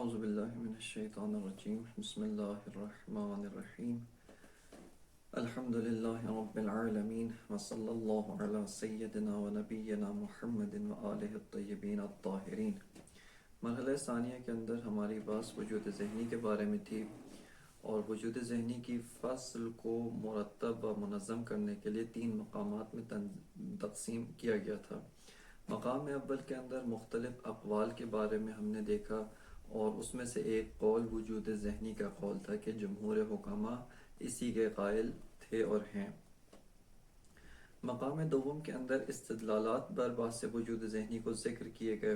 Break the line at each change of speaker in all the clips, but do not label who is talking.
اعوذ باللہ من الشیطان الرجیم بسم اللہ الرحمن الرحیم الحمد للہ رب العالمین وصلی اللہ علی سیدنا و نبینا محمد و آلہ الطیبین الطاہرین۔ مرحلہ ثانیہ کے اندر ہماری بات وجود ذہنی کے بارے میں تھی، اور وجود ذہنی کی فصل کو مرتب و منظم کرنے کے لیے 3 مقامات میں تقسیم کیا گیا تھا۔ مقام اول کے اندر مختلف اقوال کے بارے میں ہم نے دیکھا، اور اس میں سے ایک قول وجود ذہنی کا قول تھا کہ جمہور حکماء اسی کے قائل تھے اور ہیں۔ مقام دوم کے اندر استدلالات بر بحث وجود ذہنی کو ذکر کیے گئے،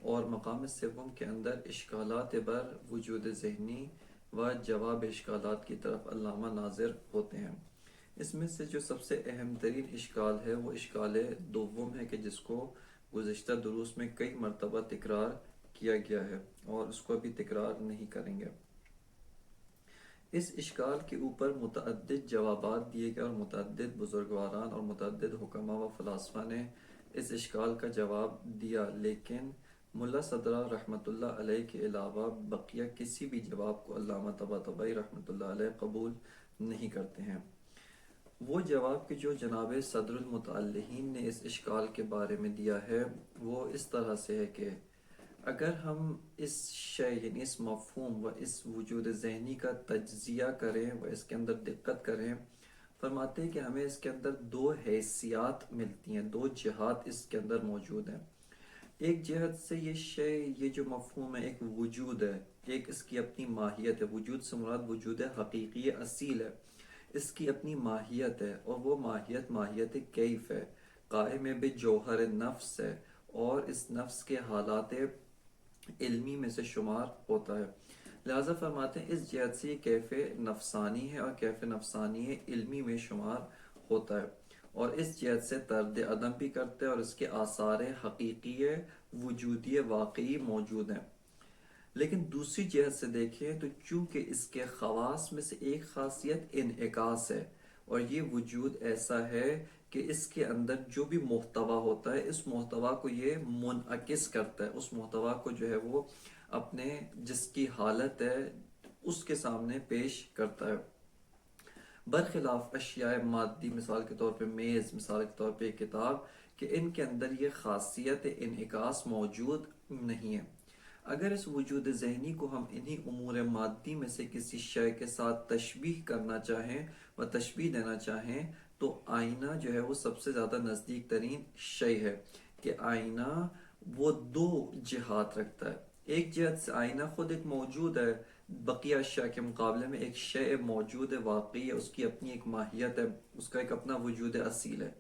اور مقام سوم کے اندر اشکالات بر وجود ذہنی و جواب اشکالات کی طرف علامہ ناظر ہوتے ہیں۔ اس میں سے جو سب سے اہم ترین اشکال ہے وہ اشکال دوم ہے، کہ جس کو گزشتہ دروس میں کئی مرتبہ تکرار کیا گیا ہے اور اس کو ابھی تکرار نہیں کریں گے۔ اس اشکال کے اوپر متعدد جوابات دیے گئے، اور متعدد بزرگواران اور متعدد حکماء و فلاسفہ نے اس اشکال کا جواب دیا، لیکن ملا صدرہ رحمۃ اللہ علیہ کے علاوہ بقیہ کسی بھی جواب کو علامہ طباطبائی رحمۃ اللہ علیہ قبول نہیں کرتے ہیں۔ وہ جواب کہ جو جناب صدر المتعلقین نے اس اشکال کے بارے میں دیا ہے وہ اس طرح سے ہے کہ اگر ہم اس شے یعنی اس مفہوم و اس وجود ذہنی کا تجزیہ کریں و اس کے اندر دقت کریں، فرماتے ہیں کہ ہمیں اس کے اندر 2 حیثیات ملتی ہیں، 2 جہات اس کے اندر موجود ہیں۔ ایک جہت سے یہ شے، یہ جو مفہوم ہے، ایک وجود ہے، ایک اس کی اپنی ماہیت ہے۔ وجود سے مراد وجود حقیقی اصیل ہے، اس کی اپنی ماہیت ہے، اور وہ ماہیت کیف ہے، قائم بجوہر نفس ہے، اور اس نفس کے حالات علمی میں سے شمار ہوتا ہے۔ لہذا فرماتے ہیں اس جہت سے یہ کیف نفسانی ہے، اور کیف نفسانی علمی میں شمار ہوتا ہے، اور اس جہت سے طرد عدم بھی کرتے ہیں، اور اس کے آثار حقیقی وجودی واقعی موجود ہیں۔ لیکن دوسری جہت سے دیکھیں تو چونکہ اس کے خواص میں سے ایک خاصیت انعکاس ہے، اور یہ وجود ایسا ہے کہ اس کے اندر جو بھی محتوا ہوتا ہے، اس محتوا کو یہ منعکس کرتا ہے، اس محتوا کو جو ہے وہ اپنے جس کی حالت ہے اس کے سامنے پیش کرتا ہے، برخلاف اشیاء مادی، مثال کے طور پہ میز، مثال کے طور پہ کتاب، کہ ان کے اندر یہ خاصیت انعکاس موجود نہیں ہے۔ اگر اس وجود ذہنی کو ہم انہی امور مادی میں سے کسی شے کے ساتھ تشبیہ کرنا چاہیں و تشبیہ دینا چاہیں، تو آئینہ جو ہے وہ سب سے زیادہ نزدیک ترین شے ہے، کہ آئینہ وہ 2 جہات رکھتا ہے۔ ایک جہت سے آئینہ خود ایک موجود ہے، بقیہ اشیاء کے مقابلے میں ایک شے موجود ہے، واقعی ہے، اس کی اپنی ایک ماہیت ہے، اس کا ایک اپنا وجود اصیل ہے۔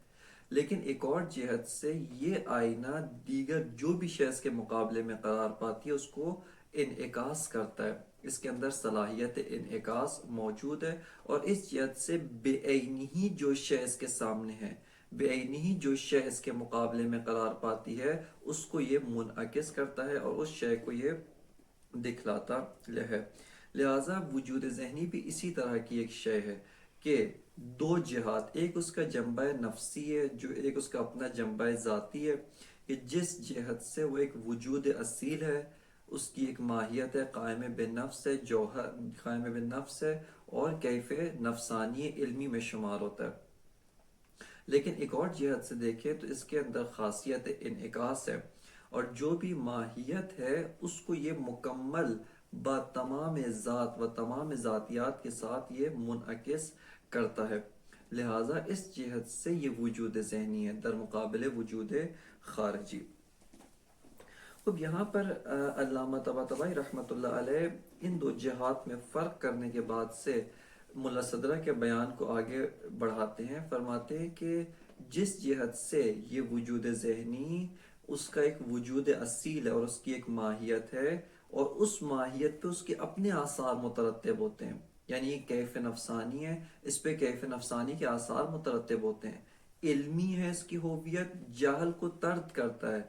لیکن ایک اور جہت سے یہ آئینہ دیگر جو بھی شے اس کے مقابلے میں قرار پاتی ہے اس کو انعکاس کرتا ہے، اس کے اندر صلاحیت انعکاس موجود ہے، اور اس جہت سے بے عینی ہی جو شے اس کے سامنے ہے، بے عینی ہی جو شے اس کے مقابلے میں قرار پاتی ہے، اس کو یہ منعکس کرتا ہے، اور اس شے کو یہ دکھلاتا ہے۔ لہذا وجود ذہنی بھی اسی طرح کی ایک شے ہے کہ 2 جہات، ایک اس کا جنبہ نفسی ہے، جو ایک اس کا اپنا جنبہ ذاتی ہے، کہ جس جہت سے وہ ایک وجود اصیل ہے، اس کی ایک ماہیت ہے، قائم بالنفس ہے، جوہر قائم بالنفس ہے، اور کیف نفسانی علمی میں شمار ہوتا ہے۔ لیکن ایک اور جہت سے دیکھیں تو اس کے اندر خاصیت انعکاس ہے، اور جو بھی ماہیت ہے اس کو یہ مکمل با تمام ذات و تمام ذاتیات کے ساتھ یہ منعکس کرتا ہے۔ لہٰذا اس جہت سے یہ وجود ذہنی ہے در مقابل وجود خارجی۔ اب یہاں پر علامہ طباطبائی رحمۃ اللہ علیہ ان 2 جہات میں فرق کرنے کے بعد سے ملا صدرہ کے بیان کو آگے بڑھاتے ہیں۔ فرماتے ہیں کہ جس جہت سے یہ وجود ذہنی اس کا ایک وجود اصیل ہے، اور اس کی ایک ماہیت ہے، اور اس ماہیت پہ اس کے اپنے آثار مترتب ہوتے ہیں، یعنی یہ کیف نفسانی ہے، اس پہ کیف نفسانی کے آثار مترتب ہوتے ہیں، علمی ہے، اس کی ہویت جہل کو طرد کرتا ہے،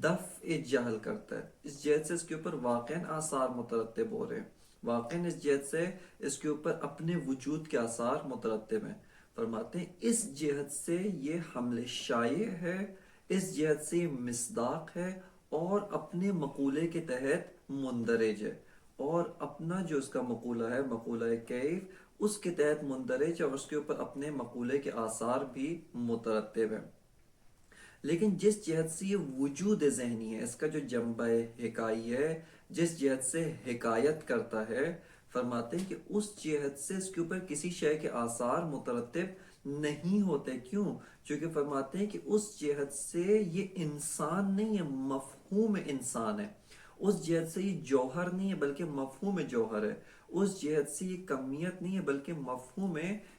دفع جہل کرتا ہے، اس جہت سے اس کے اوپر واقعاً آثار مترتب ہو رہے ہیں، واقعاً اس جہت سے اس کے اوپر اپنے وجود کے آثار مترتب ہیں۔ فرماتے ہیں اس جہت سے یہ حمل شائع ہے، اس جہت سے یہ مصداق ہے، اور اپنے مقولے کے تحت مندرج ہے، اور اپنا جو اس کا مقولہ ہے، مقولہ کیف، اس کے تحت مندرج ہے، اور اس کے اوپر اپنے مقولے کے آثار بھی مترتب ہیں۔ لیکن جس جہت سے یہ وجود ذہنی ہے، اس کا جو جنبہ حکائی ہے، جس جہت سے حکایت کرتا ہے، فرماتے ہیں کہ اس جہت سے اس کے اوپر کسی شے کے آثار مترتب نہیں ہوتے۔ کیوں؟ چونکہ فرماتے ہیں کہ اس جہت سے یہ انسان نہیں ہے، مفہوم انسان ہے۔ اس جہت سے یہ جوہر نہیں ہے بلکہ مفہوم جوہر ہے۔ اس جہت سے یہ کمیت نہیں ہے بلکہ مفہوم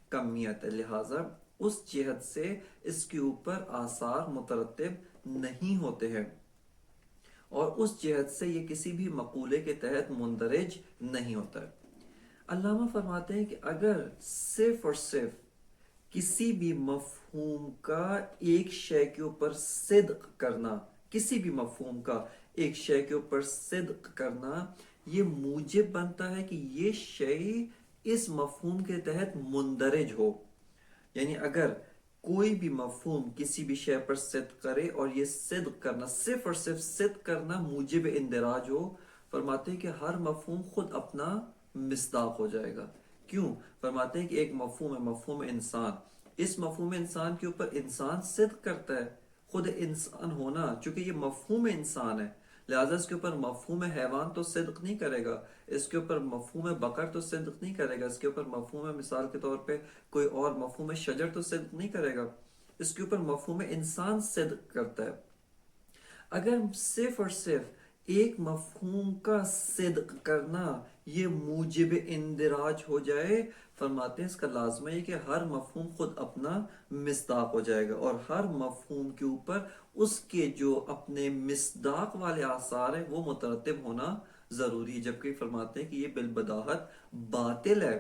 کمیت ہے۔ لہٰذا اس جہت سے اس کے اوپر آثار مترتب نہیں ہوتے ہیں، اور اس جہت سے یہ کسی بھی مقولے کے تحت مندرج نہیں ہوتا ہے۔ علامہ فرماتے ہیں کہ اگر صرف اور صرف کسی بھی مفہوم کا ایک شے کے اوپر صدق کرنا، کسی بھی مفہوم کا ایک شے کے اوپر صدق کرنا، یہ موجب بنتا ہے کہ یہ شے اس مفہوم کے تحت مندرج ہو۔ یعنی اگر کوئی بھی مفہوم کسی بھی شے پر صدق کرے، اور یہ صدق کرنا، صرف اور صرف صدق کرنا موجب اندراج ہو، فرماتے ہیں کہ ہر مفہوم خود اپنا مصداق ہو جائے گا۔ کیوں؟ فرماتے ہیں کہ ایک مفہوم ہے، مفہوم انسان، اس مفہوم انسان کے اوپر انسان صدق کرتا ہے۔ خود انسان ہونا، چونکہ یہ مفہوم انسان ہے، لہٰذا اس کے اوپر مفہوم حیوان تو صدق نہیں کرے گا، اس کے اوپر مفہوم بقر تو صدق نہیں کرے گا، اس کے اوپر مفہوم مثال کے طور پہ کوئی اور مفہوم شجر تو صدق نہیں کرے گا، اس کے اوپر مفہوم انسان صدق کرتا ہے۔ اگر صرف اور صرف ایک مفہوم کا صدق کرنا یہ موجب اندراج ہو جائے، فرماتے ہیں اس کا لازمہ ہے کہ ہر مفہوم خود اپنا مصداق ہو جائے گا، اور ہر مفہوم کے اوپر اس کے جو اپنے مصداق والے آثار ہیں وہ مترتب ہونا ضروری ہے، جبکہ فرماتے ہیں کہ یہ بالبداہت باطل ہے۔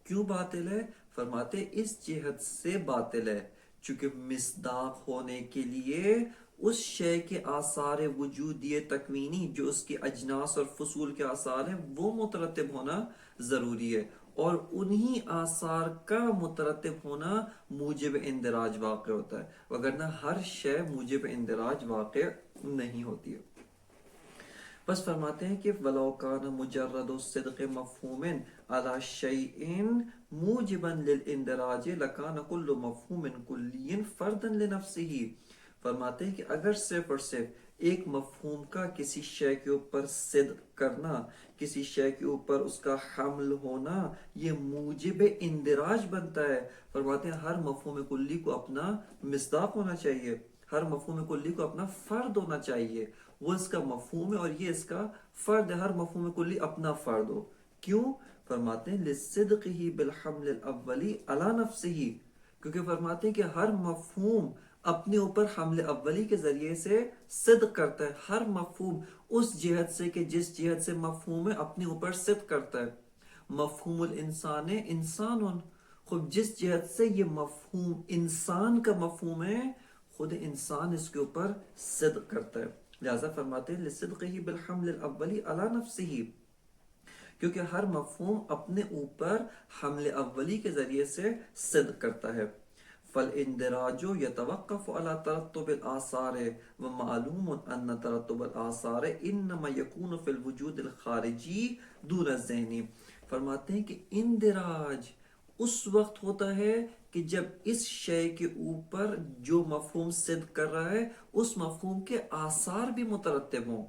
کیوں باطل ہے؟ فرماتے اس جہت سے باطل ہے چونکہ مصداق ہونے کے لیے اس شے کے آثار وجودی تکوینی، جو اس کے اجناس اور فصول کے آثار ہیں، وہ مترتب ہونا ضروری ہے، اور انہی آثار کا مترتب ہونا موجب اندراج واقع ہوتا ہے، وگرنہ ہر شے موجب اندراج واقع نہیں ہوتی ہے۔ بس فرماتے ہیں کہ وَلَوْ كَانَ مُجَرَّدُ الصِّدْقِ مَفْهُومٍ عَلَى شَيْءٍ مُوجِبًا لِلْإِنْدِرَاجِ لَكَانَ كُلُّ مَفْهُومٍ كُلِّيٍّ فَرْدًا لِنَفْسِهِ۔ فرماتے ہیں کہ اگر صرف اور صرف ایک مفہوم کا کسی شے کے اوپر صدق کرنا، کسی شے کے اوپر اس کا حمل ہونا، یہ موجب اندراج بنتا ہے۔ فرماتے ہیں ہر مفہوم کلی کو اپنا مصداق ہونا چاہیے، ہر مفہوم کلی کو اپنا فرد ہونا چاہیے، وہ اس کا مفہوم ہے اور یہ اس کا فرد ہے، ہر مفہوم کلی اپنا فرد ہو۔ کیوں؟ فرماتے ہیں لِصِّدْقِهِ بِالْحَمْلِ الْأَوَّلِ عَلَى نَفْسِهِ، کیونکہ فرماتے ہیں کہ ہر مفہوم اپنے اوپر حمل اولی کے ذریعے سے صدق کرتا ہے، ہر مفہوم اس جہت سے کہ جس جہت سے مفہوم ہے اپنے اوپر صدق کرتا ہے۔ مفہوم الانسان انسان، خود جس جہت سے یہ مفہوم انسان کا مفہوم ہے، خود انسان اس کے اوپر صدق کرتا ہے، لہذا فرماتے ہیں لِصِّدْقِهِ بِالْحَمْلِ الْأَوَّلِ عَلَى نَفْسِهِ، کیونکہ ہر مفہوم اپنے اوپر حمل اولی کے ذریعے سے صدق کرتا ہے۔ فَالْإِنْدِرَاجُ يَتَوَقَّفُ عَلَى تَرَتُّبِ الْآثَارِ وَمَعْلُومٌ أَنَّ تَرَتُّبَ الْآثَارِ إِنَّمَا يَكُونُ فِي الْوُجُودِ الْخَارِجِي دُونَ الذِّهْنِ۔ فرماتے ہیں کہ اندراج اس وقت ہوتا ہے کہ جب اس شے کے اوپر جو مفہوم صدق کر رہا ہے اس مفہوم کے آثار بھی مترتب ہوں۔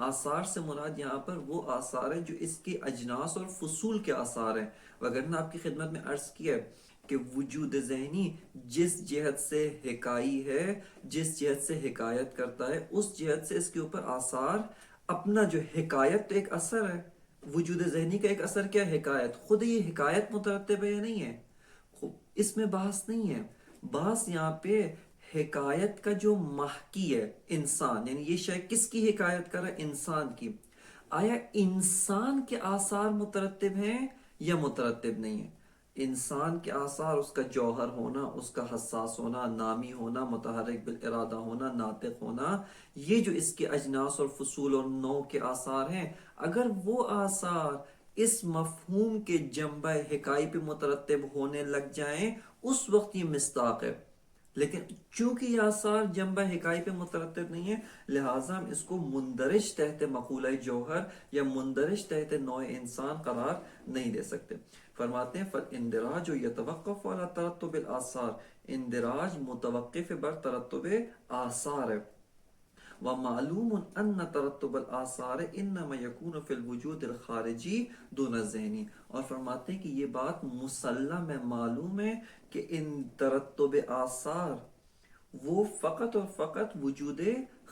آثار سے مراد یہاں پر وہ آثار ہیں جو اس کے اجناس اور فصول کے آثار ہیں، وگرنہ آپ کی خدمت میں عرض کیا ہے کہ وجود ذہنی جس جہت سے حکائی ہے، جس جہت سے حکایت کرتا ہے، اس جہت سے اس کے اوپر آثار اپنا جو حکایت تو ایک اثر ہے، وجود ذہنی کا ایک اثر کیا ہے؟ حکایت، خود یہ حکایت مترتب ہے یا نہیں ہے؟ اس میں بحث نہیں ہے، بحث یہاں پہ حکایت کا جو محکی ہے انسان، یعنی یہ شے کس کی حکایت کر رہا ہے؟ انسان کی۔ آیا انسان کے آثار مترتب ہیں یا مترتب نہیں ہیں؟ انسان کے آثار، اس کا جوہر ہونا، اس کا حساس ہونا، نامی ہونا، متحرک بالارادہ ہونا، ناطق ہونا، یہ جو اس کے اجناس اور فصول اور نوع کے آثار ہیں، اگر وہ آثار اس مفہوم کے جنبہ حکائی پہ مترتب ہونے لگ جائیں، اس وقت یہ مصداق ہے۔ لیکن چونکہ یہ آثار جنبہ حکائی پہ مترتب نہیں ہے، لہٰذا ہم اس کو مندرج تحت مقولہ جوہر یا مندرج تحت نوع انسان قرار نہیں دے سکتے۔ فرماتے ہیں فالاندراج یتوقف علی ترتب الاثار، اندراج متوقف بر ترتب آثار ہے۔ ومعلوم ان ترتب الاثار انما يكون في الوجود الخارجی دون الذہنی، اور فرماتے ہیں کہ یہ بات مسلم ہے، معلوم ہے کہ ان ترتب آثار وہ فقط اور فقط وجود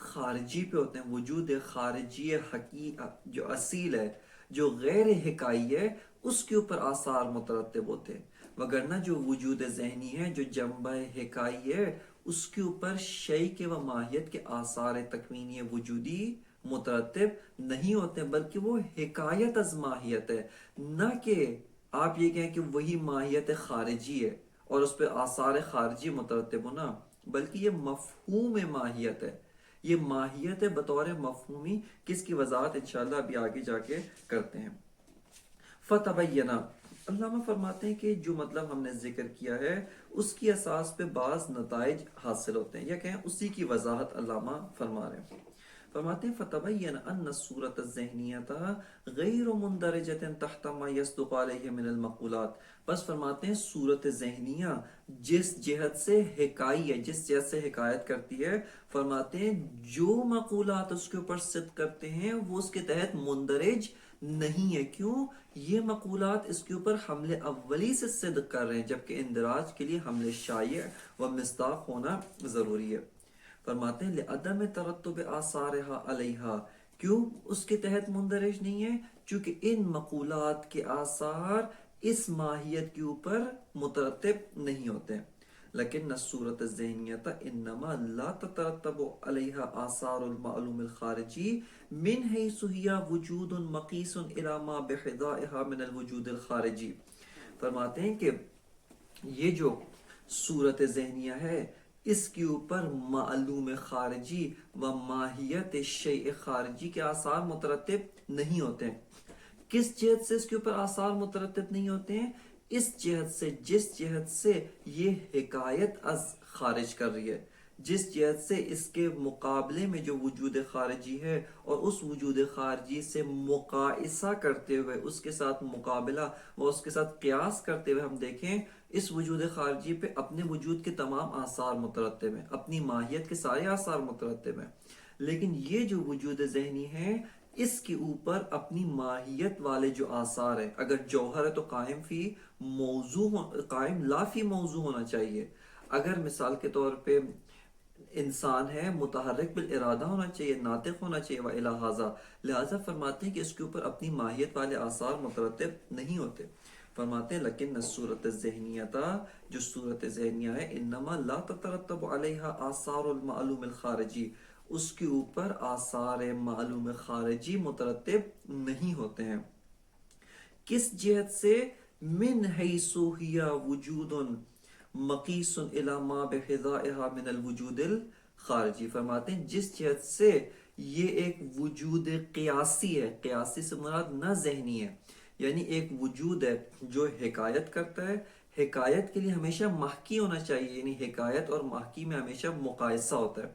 خارجی پہ ہوتے ہیں، وجود خارجی حقیقت جو اصیل ہے، جو غیر حکائی ہے، اس کے اوپر آثار مترتب ہوتے ہیں، وگرنہ جو وجود ذہنی ہے، جو جنبہ حکائی ہے، اس کے اوپر شیء کے و ماہیت کے آثار تکوینی وجودی مترتب نہیں ہوتے، بلکہ وہ حکایت از ماہیت ہے، نہ کہ آپ یہ کہیں کہ وہی ماہیت خارجی ہے اور اس پہ آثار خارجی مترتب ہونا، بلکہ یہ مفہوم ماہیت ہے، یہ ماہیت ہے بطور مفہومی، کس کی وضاحت انشاءاللہ ابھی آگے جا کے کرتے ہیں۔ فتبینہ، علامہ فرماتے ہیں کہ جو مطلب ہم نے ذکر کیا ہے اس کی اساس پہ بعض نتائج حاصل ہوتے ہیں، یا کہیں اسی کی وضاحت علامہ فرما رہے ہیں۔ فرماتے ہیں فتبین ان الصورت الذہنیت غیر مندرجۃ تحت ما یصدق علیہ من المقولات، بس فرماتے ہیں صورت ذہنیہ جس جہت سے حکائی ہے، جس جہت سے حکایت کرتی ہے، فرماتے ہیں جو مقولات اس کے اوپر صدق کرتے ہیں وہ اس کے تحت مندرج نہیں ہے۔ کیوں؟ یہ مقولات اس کے اوپر حمل اولی سے صدق کر رہے ہیں، جبکہ اندراج کے لیے حمل شائع و مصداق ہونا ضروری ہے۔ فرماتے ہیں لعدم ترتب آثارها علیہا، کیوں اس کے تحت مندرج نہیں ہے؟ چونکہ ان مقولات کے آثار اس ماہیت کے اوپر مترتب نہیں ہوتے۔ لیکن الصورت الذہنیت انما لا تترتب علیہا آثار المعلوم الخارجی من حیث ہی وجود مقیس الی ما بحضائها من الوجود الخارجی۔ فرماتے ہیں کہ یہ جو صورت ذہنیہ ہے اس کے اوپر معلوم خارجی و ماہیت شیء خارجی کے آثار مترتب نہیں ہوتے ہیں۔ کس جہت سے اس کے اوپر آثار مترتب نہیں ہوتے ہیں؟ اس جہت سے جس جہت سے یہ حکایت از خارج کر رہی ہے، جس جہت سے اس کے مقابلے میں جو وجود خارجی ہے اور اس وجود خارجی سے مقایسہ کرتے ہوئے، اس کے ساتھ مقابلہ و اس کے ساتھ قیاس کرتے ہوئے ہم دیکھیں اس وجود خارجی پہ اپنے وجود کے تمام آثار مترتب ہیں، اپنی ماہیت کے سارے آثار مترتب ہیں، لیکن یہ جو وجود ذہنی ہے اس کے اوپر اپنی ماہیت والے جو آثار ہیں، اگر جوہر ہے تو قائم فی موضوع، قائم لا فی موضوع ہونا چاہیے۔ اگر مثال کے طور پہ انسان ہے متحرک بالارادہ ہونا چاہیے، ناطق ہونا چاہیے، وَإِلَى هَذَا، لہٰذا فرماتے ہیں کہ اس کے اوپر اپنی ماہیت والے آثار مترتب نہیں ہوتے۔ فرماتے ہیں لیکن الصورت الذہنیت، جو صورت ذہنیہ ہے، انما لا تترتب علیہا آثار المعلوم الخارجی، اس کے اوپر آثار معلوم خارجی مترتب نہیں ہوتے ہیں۔ کس جہت سے؟ من حیث ہی وجود مقیس الی ما بحضائها من الوجود الخارجی، فرماتے ہیں جس جہت سے یہ ایک وجود قیاسی ہے، قیاسی سے مراد نہ ذہنی ہے، یعنی ایک وجود ہے جو حکایت کرتا ہے، حکایت کے لیے ہمیشہ محکی ہونا چاہیے، یعنی حکایت اور محکی میں ہمیشہ مقایسہ ہوتا ہے۔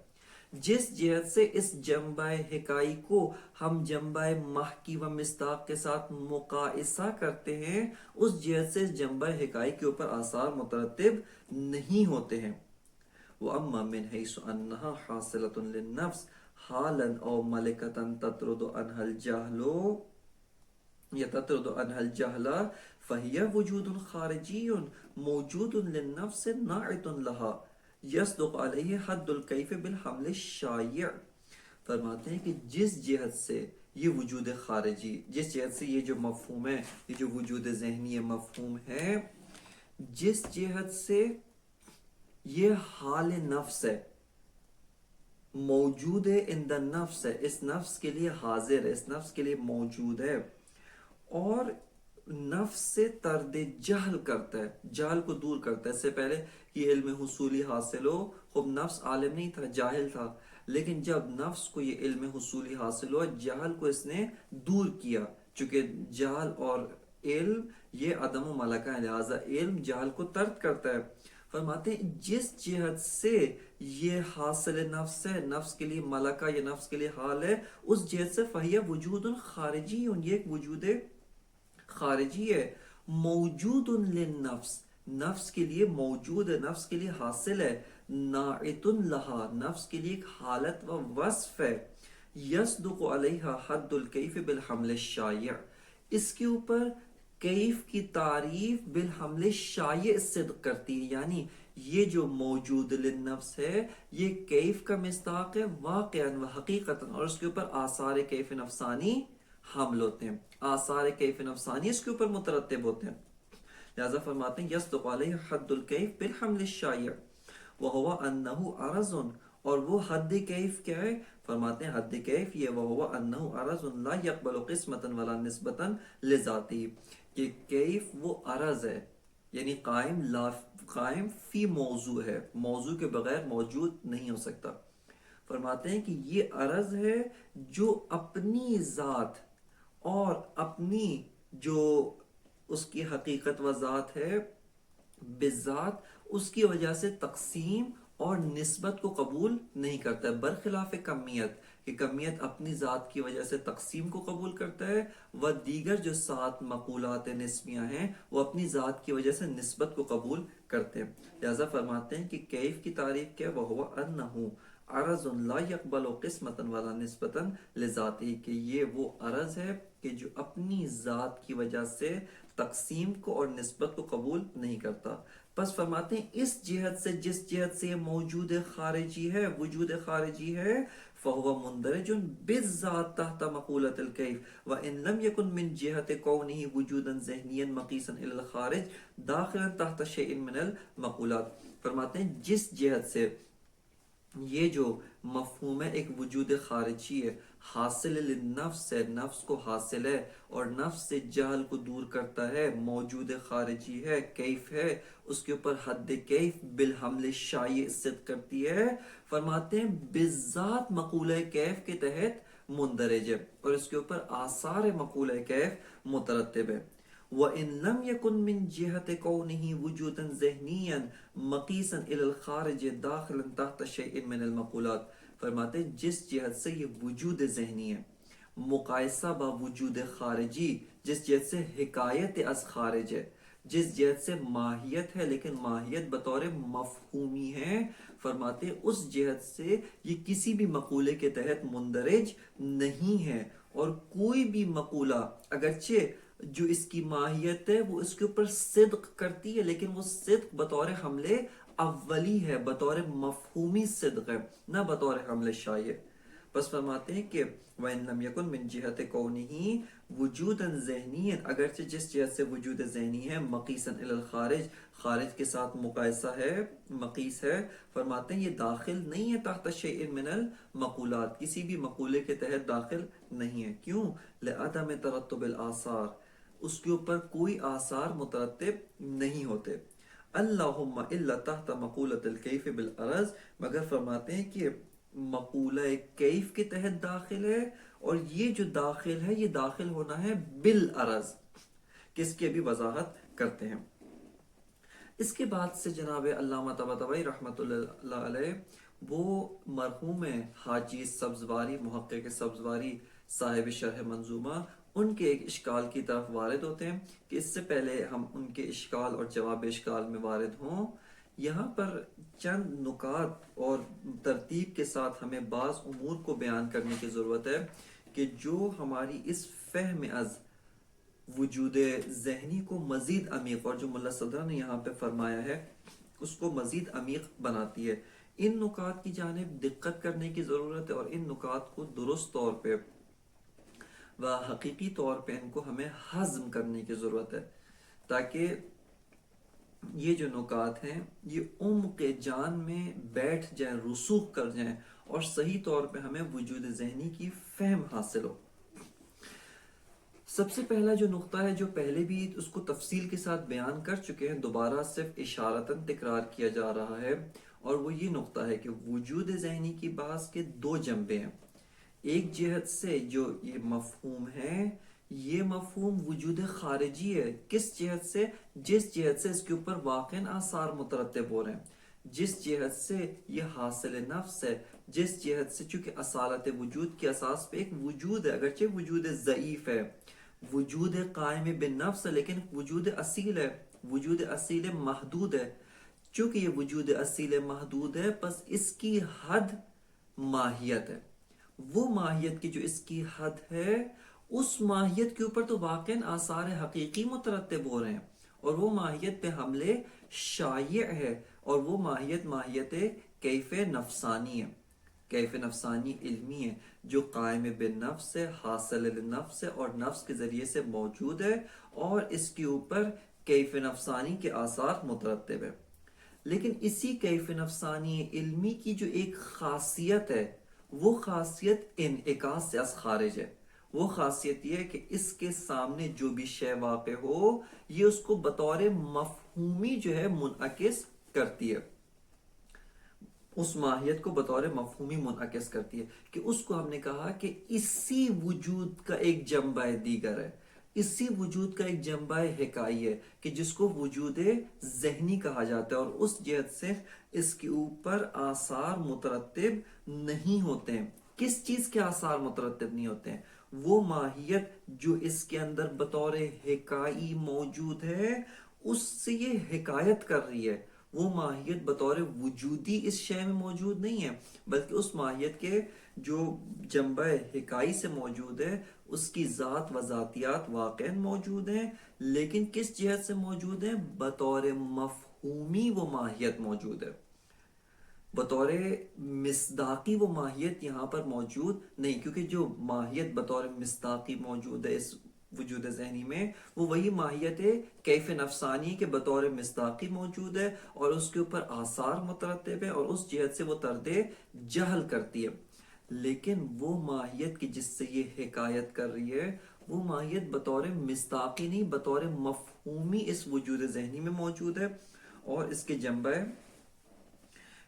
جس جہت سے اس جنبہ حکائی کو ہم جنبہ محکی و مصداق کے ساتھ مقایسہ کرتے ہیں، اس جہت سے اس جنبہ حکائی کے اوپر آثار مترتب نہیں ہوتے ہیں۔ وَأَمَّا مِنْ حَيْثُ أَنَّهَا حَاصِلَةٌ لِلنَّفْسِ حَالًا أَوْ مَلِكَةً تَطْرُدُ عَنْهَا الْجَهْلُ يَتَطْرُدُ عَنْهَا الْجَهْلَ فَهِيَ وُجُودٌ خَارِجِيٌّ مَوْجُودٌ لِلنَّفْسِ نَاعِتٌ لَهَا یصدق علیہ حد الکیف بالحمل الشائع۔ فرماتے ہیں کہ جس جہت سے یہ وجود خارجی، جس جہت سے یہ جو مفہوم ہے، یہ جو وجود ذہنی مفہوم ہے، جس جہت سے یہ حال نفس ہے، موجود ہے، ان دا نفس ہے، اس نفس کے لیے حاضر ہے، اس نفس کے لیے موجود ہے، اور نفس سے طرد جہل کرتا ہے، جہل کو دور کرتا ہے۔ اس سے پہلے کہ علم حصولی حاصل ہو، خب نفس عالم نہیں تھا، جاہل تھا، لیکن جب نفس کو یہ علم حصولی حاصل ہوا، جہل کو اس نے دور کیا، چونکہ جہل اور علم یہ عدم و ملکہ ہے، لہٰذا علم جہل کو طرد کرتا ہے۔ فرماتے ہیں جس جہت سے یہ حاصل نفس ہے، نفس کے لیے ملکہ یا نفس کے لیے حال ہے، اس جہت سے فہیہ وجود خارجی، یہ ایک وجود خارجی ہے، موجود للنفس، نفس کے لیے موجود ہے، نفس کے لیے حاصل ہے، ناعت لہا، نفس کے لیے ایک حالت و وصف ہے، یصدق علیہا حد الکیف بالحمل الشائع، اس کے اوپر کیف کی تعریف بالحمل شائع صدق کرتی ہے، یعنی یہ جو موجود للنفس ہے یہ کیف کا مصداق ہے واقعاً و حقیقتاً، اور اس کے اوپر آثار کیف نفسانی حمل ہوتے ہیں، آثار کیف نفسانی اس کے اوپر مترتب ہوتے ہیں، لہذا فرماتے ہیں یصدق علیہ حد الکیف بالحمل الشائع وہو انہ عرض، اور وہ حد کیف کیا ہے؟ فرماتے ہیں حد کیف یہ وہو انہ عرض لا یقبل قسمتا ولا نسبتا لذاتی، کہ کیف وہ عرض ہے، یعنی قائم فی موضوع ہے، موضوع کے بغیر موجود نہیں ہو سکتا۔ فرماتے ہیں کہ یہ عرض ہے جو اپنی ذات اور اپنی جو اس کی حقیقت و ذات ہے بذات، اس کی وجہ سے تقسیم اور نسبت کو قبول نہیں کرتا ہے، برخلاف کمیت، کہ کمیت اپنی ذات کی وجہ سے تقسیم کو قبول کرتا ہے، و دیگر جو 7 مقولات نسبیاں ہیں وہ اپنی ذات کی وجہ سے نسبت کو قبول کرتے ہیں۔ لہذا فرماتے ہیں کہ کیف کی تعریف کیا ہے؟ وہو انہو عرض لا یقبل قسمتا ولا نسبتا لذاتی، کہ یہ وہ عرض ہے کہ جو اپنی ذات کی وجہ سے تقسیم کو اور نسبت کو قبول نہیں کرتا۔ پس فرماتے ہیں اس جہت سے، جس جہت سے یہ موجود خارجی ہے، وجود خارجی ہے، فہو مندرج بالذات تحت مقولۃ الکیف وان لم یکن من جہت کونہ وجودا ذہنیا مقیسا الی الخارج داخلا تحت شیء من المقولات۔ فرماتے ہیں جس جہت سے یہ جو مفہوم ہے ایک وجود خارجی ہے، حاصل للنفس ہے، نفس کو حاصل ہے اور نفس سے جہل کو دور کرتا ہے، موجود خارجی ہے، کیف ہے، اس کے اوپر حد کیف بالحمل شائع صدق کرتی ہے، فرماتے ہیں بالذات مقولہ کیف کے تحت مندرج ہے اور اس کے اوپر آثار مقولہ کیف مترتب ہے۔ وَإِن لَمْ يَكُنْ مِنْ جِهَةِ كَوْنِهِ وُجُودًا ذَهْنِيًّا مَقِيسًا إِلَى الْخَارِجِ دَاخِلًا تَحْتَ شَيْءٍ مِنَ الْمَقُولَاتِ، فرماتے ہیں جس جہت سے یہ وجود ذہنی ہے مقایسہ با وجود خارجی، جس جہت سے حکایت از خارج ہے، جس جہت سے ماہیت ہے لیکن ماہیت بطور مفہومی ہے، فرماتے ہیں اس جہت سے یہ کسی بھی مقولے کے تحت مندرج نہیں ہے، اور کوئی بھی مقولہ اگرچہ جو اس کی ماہیت ہے وہ اس کے اوپر صدق کرتی ہے، لیکن وہ صدق بطور حملے اولی ہے، بطور مفہومی صدق ہے، نہ بطور حمل شائع۔ بس فرماتے ہیں کہ وَإِن لَمْ يَكُنْ مِنْ جِهَةِ كَوْنِهِ وُجُودًا ذَهْنِيًّا، اگرچہ جس جہت سے وجود ذہنی ہے مقیساً الی الخارج، خارج کے ساتھ مقایسہ ہے، مقیس ہے، فرماتے ہیں یہ داخل نہیں ہے تحت شیء من المقولات، کسی بھی مقولے کے تحت داخل نہیں ہے۔ کیوں؟ لعدم ترتب الآثار، اس کے اوپر کوئی آثار مترتب نہیں ہوتے، اللہم الا تحت مقولۃ الکیف بالعرض، مگر فرماتے ہیں کہ مقولہ کیف کے تحت داخل ہے، اور یہ جو داخل ہے یہ داخل ہونا ہے بالعرض، کس کی بھی وضاحت کرتے ہیں۔ اس کے بعد سے جناب علامہ طباطبائی رحمۃ اللہ علیہ وہ مرحوم حاجی سبزواری، محقق سبزواری صاحب شرح منظومہ، ان کے ایک اشکال کی طرف وارد ہوتے ہیں کہ اس سے پہلے ہم ان کے اشکال اور جواب اشکال میں وارد ہوں، یہاں پر چند نکات اور ترتیب کے ساتھ ہمیں بعض امور کو بیان کرنے کی ضرورت ہے کہ جو ہماری اس فہم از وجود ذہنی کو مزید عمیق، اور جو ملا صدرہ نے یہاں پہ فرمایا ہے اس کو مزید عمیق بناتی ہے۔ ان نکات کی جانب دقت کرنے کی ضرورت ہے اور ان نکات کو درست طور پہ و حقیقی طور پہ ان کو ہمیں ہضم کرنے کی ضرورت ہے، تاکہ یہ جو نکات ہیں یہ عمق جان میں بیٹھ جائیں، رسوخ کر جائیں اور صحیح طور پہ ہمیں وجود ذہنی کی فہم حاصل ہو۔ سب سے پہلا جو نقطہ ہے جو پہلے بھی اس کو تفصیل کے ساتھ بیان کر چکے ہیں، دوبارہ صرف اشارتاً تکرار کیا جا رہا ہے، اور وہ یہ نقطہ ہے کہ وجود ذہنی کی بحث کے 2 جنبے ہیں۔ ایک جہت سے جو یہ مفہوم ہے یہ مفہوم وجود خارجی ہے. کس جہت سے؟ جس جہت سے اس کے اوپر واقع آثار مترتب ہو رہے ہیں، جس جہت سے یہ حاصل نفس ہے، جس جہت سے چونکہ اصالت وجود کی اساس پہ ایک وجود ہے، اگرچہ وجود ضعیف ہے، وجود قائم بالنفس ہے، لیکن وجود اصیل ہے، وجود اصیل محدود ہے. چونکہ یہ وجود اصیل محدود ہے، پس اس کی حد ماہیت ہے. وہ ماہیت کی جو اس کی حد ہے، اس ماہیت کے اوپر تو واقع آثار حقیقی مترتب ہو رہے ہیں، اور وہ ماہیت پہ حملے شائع ہے، اور وہ ماہیت ماہیت کیف نفسانی ہے، کیف نفسانی علمی ہے، جو قائم بالنفس ہے، حاصل للنفس ہے، اور نفس کے ذریعے سے موجود ہے، اور اس کے اوپر کیف نفسانی کے آثار مترتب ہے. لیکن اسی کیف نفسانی علمی کی جو ایک خاصیت ہے، وہ خاصیت انعکاس سے از خارج ہے. وہ خاصیت یہ ہے کہ اس کے سامنے جو بھی شے واقع ہو، یہ اس کو بطور مفہومی جو ہے منعکس کرتی ہے، اس ماہیت کو بطور مفہومی منعکس کرتی ہے. کہ اس کو ہم نے کہا کہ اسی وجود کا ایک جنبہ دیگر ہے، اسی وجود کا ایک جنبہ حکائی ہے، کہ جس کو وجود ذہنی کہا جاتا ہے، اور اس جہت سے اس کے اوپر آثار مترتب نہیں ہوتے ہیں. کس چیز کے آثار مترتب نہیں ہوتے ہیں؟ وہ ماہیت جو اس کے اندر بطور حکائی موجود ہے، اس سے یہ حکایت کر رہی ہے. وہ ماہیت بطور وجودی اس شے میں موجود نہیں ہے، بلکہ اس ماہیت کے جو جنبہ حکائی سے موجود ہے، اس کی ذات و ذاتیات واقع موجود ہیں، لیکن کس جہت سے موجود ہیں؟ بطور مفہومی وہ ماہیت موجود ہے، بطور مصداقی وہ ماہیت یہاں پر موجود نہیں. کیونکہ جو ماہیت بطور مصداقی موجود ہے اس وجود ذہنی میں، وہ وہی ماہیت ہے کیف نفسانی کے بطور مصداقی موجود ہے، اور اس کے اوپر آثار مترتب ہے، اور اس جہت سے وہ طرد جہل کرتی ہے. لیکن وہ ماہیت کی جس سے یہ حکایت کر رہی ہے، وہ ماہیت بطور مصداقی نہیں، بطور مفہومی اس وجود ذہنی میں موجود ہے، اور اس کے جنبہ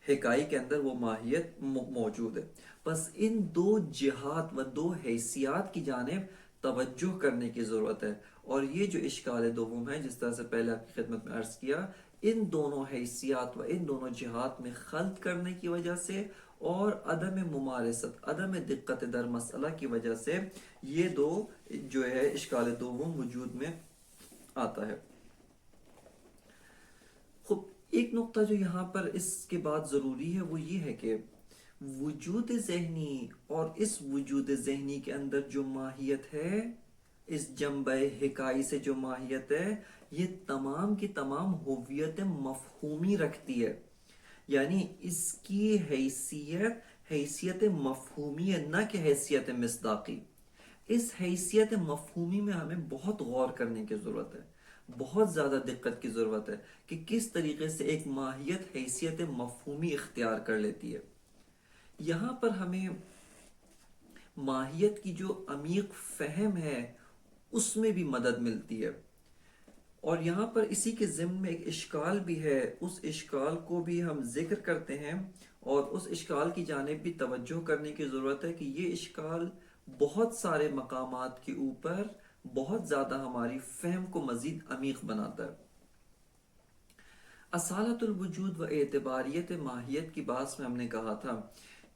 حکائی کے اندر وہ ماہیت موجود ہے. بس ان دو جہات و دو حیثیات کی جانب توجہ کرنے کی ضرورت ہے. اور یہ جو اشکال دوم ہے، جس طرح سے پہلے آپ کی خدمت میں عرض کیا، ان دونوں حیثیات و ان دونوں جہات میں خلط کرنے کی وجہ سے، اور عدم ممارست، عدم دقت در مسئلہ کی وجہ سے، یہ دو جو ہے اشکال دوم وجود میں آتا ہے. خب ایک نقطہ جو یہاں پر اس کے بعد ضروری ہے، وہ یہ ہے کہ وجود ذہنی اور اس وجود ذہنی کے اندر جو ماہیت ہے، اس جنبہ حکائی سے جو ماہیت ہے، یہ تمام کی تمام ہویت مفہومی رکھتی ہے. یعنی اس کی حیثیت مفہومی ہے، نہ کہ حیثیت مصداقی. اس حیثیت مفہومی میں ہمیں بہت غور کرنے کی ضرورت ہے، بہت زیادہ دقت کی ضرورت ہے، کہ کس طریقے سے ایک ماہیت حیثیت مفہومی اختیار کر لیتی ہے. یہاں پر ہمیں ماہیت کی جو عمیق فہم ہے، اس میں بھی مدد ملتی ہے. اور یہاں پر اسی کے ضمن میں ایک اشکال بھی ہے، اس اشکال کو بھی ہم ذکر کرتے ہیں، اور اس اشکال کی جانب بھی توجہ کرنے کی ضرورت ہے. کہ یہ اشکال بہت سارے مقامات کے اوپر بہت زیادہ ہماری فہم کو مزید عمیق بناتا ہے. اصالت الوجود و اعتباریت ماہیت کی بات میں ہم نے کہا تھا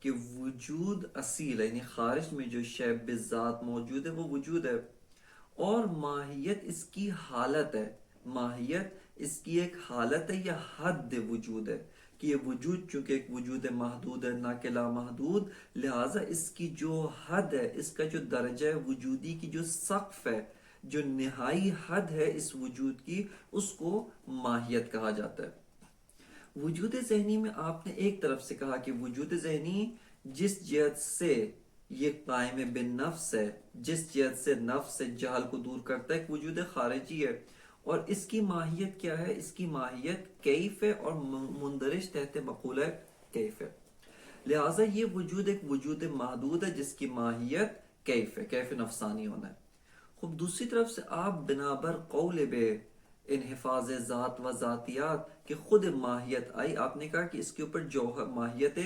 کہ وجود اصیل ہے، یعنی خارج میں جو شے بذات موجود ہے، وہ وجود ہے، اور ماہیت اس کی حالت ہے. ماہیت اس کی ایک حالت ہے یا حد وجود ہے، کہ یہ وجود چونکہ ایک وجود محدود ہے، نہ کہ لامحدود، لہٰذا اس کی جو حد ہے، اس کا جو درجہ وجودی کی جو سقف ہے، جو نہائی حد ہے اس وجود کی، اس کو ماہیت کہا جاتا ہے. وجود ذہنی میں آپ نے ایک طرف سے کہا کہ وجود ذہنی جس جہت سے یہ قائم بالنفس ہے، جس جہت سے نفس سے جہل کو دور کرتا ہے، ایک وجود خارجی ہے، اور اس کی ماہیت کیا ہے؟ اس کی ماہیت کیف ہے، اور مندرج تحت مقولہ کیف ہے. لہٰذا یہ وجود ایک وجود محدود ہے، جس کی ماہیت کیف ہے، کیف نفسانی ہونا ہے. خب دوسری طرف سے آپ بنابر قول بے انحفاظ ذات و ذاتیات کہ خود ماہیت آئی. آپ نے کہا کہ اس کے اوپر جوہر، ماہیت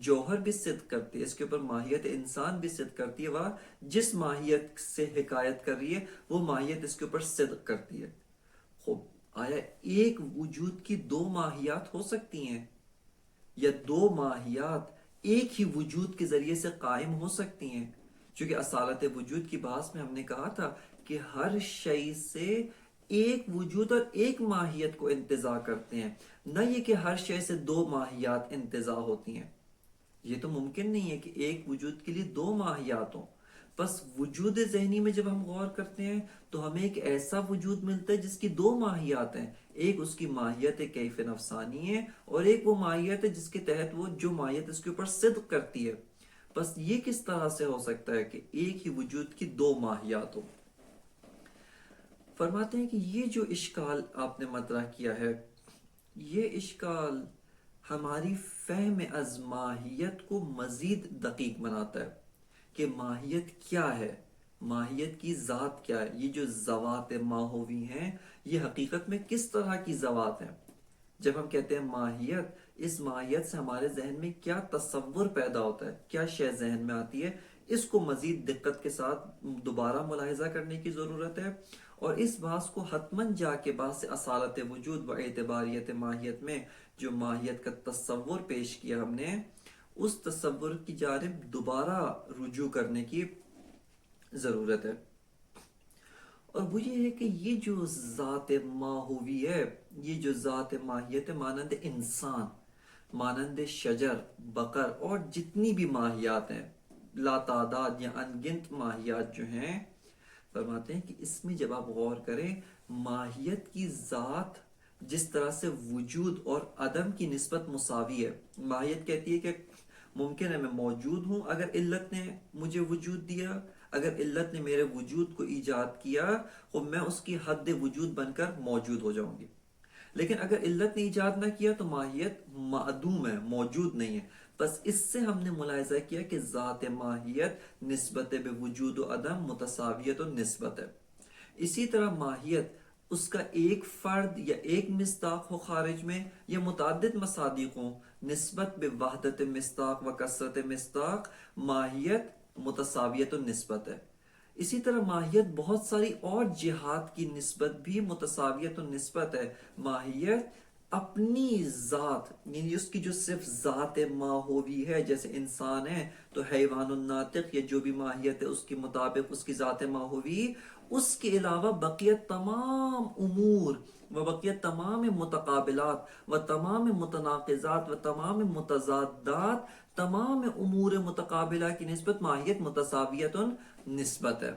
جوہر بھی صدق کرتی ہے، اس کے اوپر ماہیت انسان بھی صدق کرتی ہے، وہ جس ماہیت سے حکایت کر رہی ہے وہ ماہیت اس کے اوپر صدق کرتی ہے. خوب، آیا ایک وجود کی دو ماہیات ہو سکتی ہیں، یا دو ماہیات ایک ہی وجود کے ذریعے سے قائم ہو سکتی ہیں؟ چونکہ اصالت وجود کی بحث میں ہم نے کہا تھا کہ ہر شے سے ایک وجود اور ایک ماہیت کو انتزاع کرتے ہیں، نہ یہ کہ ہر شے سے دو ماہیات انتزاع ہوتی ہیں. یہ تو ممکن نہیں ہے کہ ایک وجود کے لیے دو ماہیات ہوں. بس وجود ذہنی میں جب ہم غور کرتے ہیں تو ہمیں ایک ایسا وجود ملتا ہے جس کی دو ماہیات ہیں. ایک اس کی ماہیت کیف نفسانی ہے، اور ایک وہ ماہیت ہے جس کے تحت وہ جو ماہیت اس کے اوپر صدق کرتی ہے. بس یہ کس طرح سے ہو سکتا ہے کہ ایک ہی وجود کی دو ماہیات ہو؟ فرماتے ہیں کہ یہ جو اشکال آپ نے مطرح کیا ہے، یہ اشکال ہماری فہم از ماہیت کو مزید دقیق بناتا ہے کہ ماہیت کیا ہے، ماہیت کی ذات کیا ہے. یہ جو ذوات ماہوی ہیں یہ حقیقت میں کس طرح کی ذوات ہیں؟ جب ہم کہتے ہیں ماہیت، اس ماہیت سے ہمارے ذہن میں کیا تصور پیدا ہوتا ہے، کیا شے ذہن میں آتی ہے، اس کو مزید دقت کے ساتھ دوبارہ ملاحظہ کرنے کی ضرورت ہے. اور اس بحث کو حتماً جا کے بحث اصالت وجود و اعتباریت ماہیت میں جو ماہیت کا تصور پیش کیا ہم نے، اس تصور کی جانب دوبارہ رجوع کرنے کی ضرورت ہے. اور وہ یہ ہے کہ یہ جو ذات ماہوی ہے، یہ جو ذات ماہیت ہے، مانند انسان، مانند شجر، بقر اور جتنی بھی ماہیات ہیں، لا تعداد یا انگنت ماہیات جو ہیں، فرماتے ہیں کہ اس میں جب آپ غور کریں، ماہیت کی ذات جس طرح سے وجود اور عدم کی نسبت مساوی ہے. ماہیت کہتی ہے کہ ممکن ہے میں موجود ہوں اگر علت نے مجھے وجود دیا، اگر علت نے میرے وجود کو ایجاد کیا تو میں اس کی حد وجود بن کر موجود ہو جاؤں گی. لیکن اگر علت نے ایجاد نہ کیا تو ماہیت معدوم ہے، موجود نہیں ہے. بس اس سے ہم نے ملاحظہ کیا کہ ذات ماہیت نسبت بے وجود و عدم متساویت و نسبت ہے. اسی طرح ماہیت، اس کا ایک فرد یا ایک مصداق ہو خارج میں، یا متعدد مصادیق ہوں، نسبت بے وحدت مصداق و کثرت مصداق، ماہیت متساویت و نسبت ہے. اسی طرح ماہیت بہت ساری اور جہات کی نسبت بھی متساویت و نسبت ہے. ماہیت اپنی ذات، یعنی اس کی جو صرف ذات ماہوی ہے، جیسے انسان ہے تو حیوان الناطق یا جو بھی ماہیت ہے اس کے مطابق اس کی ذات ماہوی، اس کے علاوہ بقیہ تمام امور و بقیہ تمام متقابلات و تمام متناقضات و تمام متضادات، تمام امور متقابلہ کی نسبت ماہیت متساویت نسبت ہے.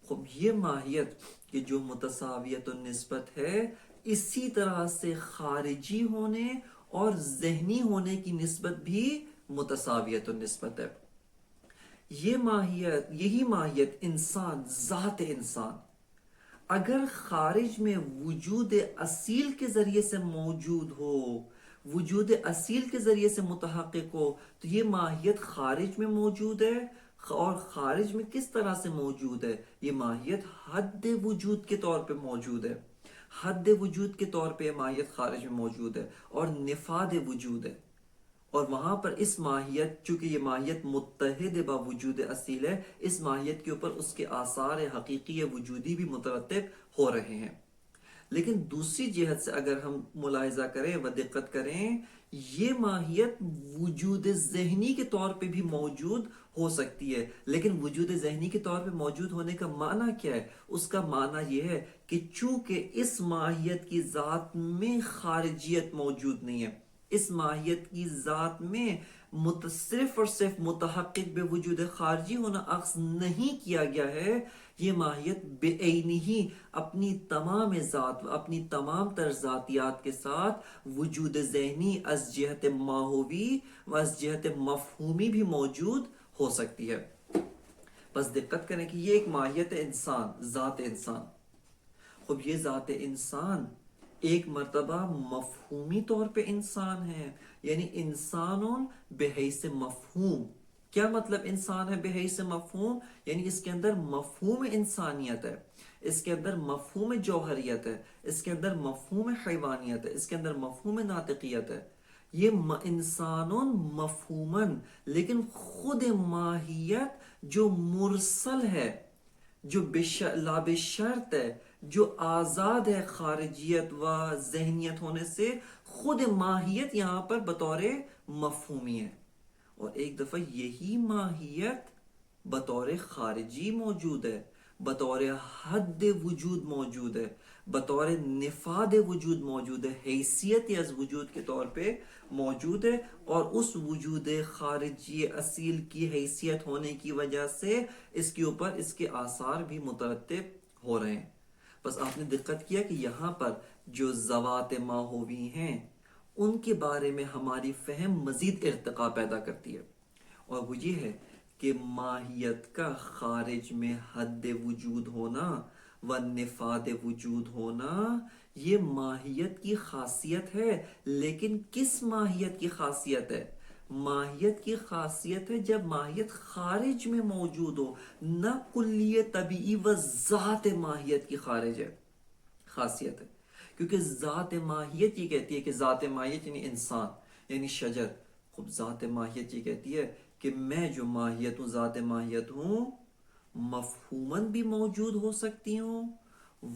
خب یہ ماہیت کہ جو متساویت نسبت ہے، اسی طرح سے خارجی ہونے اور ذہنی ہونے کی نسبت بھی متساویت نسبت ہے. یہ ماہیت، یہی ماہیت انسان، ذات انسان، اگر خارج میں وجود اصیل کے ذریعے سے موجود ہو، وجود اصیل کے ذریعے سے متحقق ہو، تو یہ ماہیت خارج میں موجود ہے. اور خارج میں کس طرح سے موجود ہے؟ یہ ماہیت حد وجود کے طور پہ موجود ہے. حد وجود کے طور پہ ماہیت خارج میں موجود ہے اور نفاد وجود ہے. اور وہاں پر اس ماہیت، چونکہ یہ ماہیت متحد با وجود اصیل ہے، اس ماہیت کے اوپر اس کے آثار حقیقی وجودی بھی مترتب ہو رہے ہیں. لیکن دوسری جہت سے اگر ہم ملاحظہ کریں و دقت کریں، یہ ماہیت وجود ذہنی کے طور پہ بھی موجود ہو سکتی ہے. لیکن وجود ذہنی کے طور پہ موجود ہونے کا معنی کیا ہے؟ اس کا معنی یہ ہے کہ چونکہ اس ماہیت کی ذات میں خارجیت موجود نہیں ہے، اس ماہیت کی ذات میں صرف اور صرف متحقق بے وجود خارجی ہونا اخذ نہیں کیا گیا ہے، یہ ماہیت بے عینی ہی اپنی تمام ذات و اپنی تمام تر ذاتیات کے ساتھ وجود ذہنی از جہت ماہوی و از جہت مفہومی بھی موجود ہو سکتی ہے. بس دقت کریں کہ یہ ایک ماہیت انسان، ذات انسان. خب یہ ذات انسان ایک مرتبہ مفہومی طور پہ انسان ہے، یعنی انسانون بحیث مفہوم. کیا مطلب انسان ہے بحیث مفہوم؟ یعنی اس کے اندر مفہوم انسانیت ہے. اس کے اندر مفہوم جوہریت ہے، اس کے اندر مفہوم حیوانیت ہے، اس کے اندر مفہوم ناطقیت ہے. یہ انسان مفہوماً، لیکن خود ماہیت جو مرسل ہے، جو لا بشرط ہے، جو آزاد ہے خارجیت و ذہنیت ہونے سے، خود ماہیت یہاں پر بطور مفہومی ہے. اور ایک دفعہ یہی ماہیت بطور خارجی موجود ہے، بطور حد وجود موجود ہے، بطور نفاد وجود موجود ہے، حیثیت از وجود کے طور پہ موجود ہے. اور اس وجود خارجی اصیل کی حیثیت ہونے کی وجہ سے اس کے اوپر اس کے آثار بھی مترتب ہو رہے ہیں. بس آپ نے دقت کیا کہ یہاں پر جو ذوات ماہوی ہیں ان کے بارے میں ہماری فہم مزید ارتقا پیدا کرتی ہے، اور وہ یہ ہے کہ ماہیت کا خارج میں حد وجود ہونا و نفاد وجود ہونا یہ ماہیت کی خاصیت ہے. لیکن کس ماہیت کی خاصیت ہے؟ ماہیت کی خاصیت ہے جب ماہیت خارج میں موجود ہو، نہ کلیہ طبیعی و ذات ماہیت کی خارج ہے خاصیت ہے. کیونکہ ذات ماہیت یہ کہتی ہے کہ ذات ماہیت یعنی انسان، یعنی شجر. خب ذات ماہیت یہ کہتی ہے کہ میں جو ماہیت ہوں، ذات ماہیت ہوں، مفہوماً بھی موجود ہو سکتی ہوں،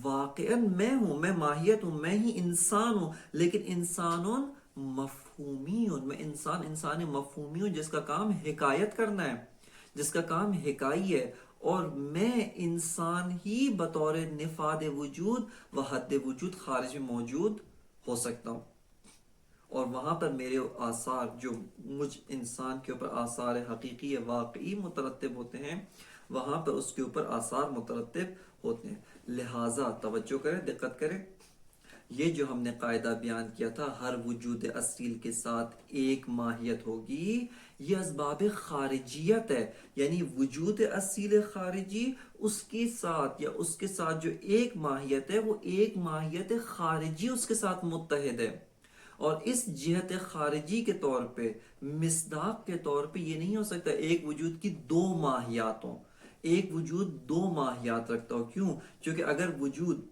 واقعاً میں ہوں، میں ماہیت ہوں، میں ہی انسان ہوں، لیکن انسانوں مفہومی ہوں. میں انسان مفہومی ہوں جس کا کام حکایت کرنا ہے، جس کا کام حکائی ہے. اور میں انسان ہی بطور نفاد وجود و حد وجود خارج میں موجود ہو سکتا ہوں. اور وہاں پر میرے آثار جو مجھ انسان کے اوپر آثار حقیقی واقعی مترتب ہوتے ہیں، وہاں پر اس کے اوپر آثار مترتب ہوتے ہیں. لہٰذا توجہ کریں، دقت کریں، یہ جو ہم نے قاعدہ بیان کیا تھا ہر وجود اصیل کے ساتھ ایک ماہیت ہوگی، یہ اسباب خارجیت ہے. یعنی وجود اصیل خارجی اس کے ساتھ یا اس کے ساتھ جو ایک ماہیت ہے وہ ایک ماہیت خارجی اس کے ساتھ متحد ہے. اور اس جہت خارجی کے طور پہ، مصداق کے طور پہ یہ نہیں ہو سکتا ایک وجود کی دو ماہیات ہوں. ایک وجود دو ماہیات رکھتا ہو. کیوں؟ چونکہ اگر وجود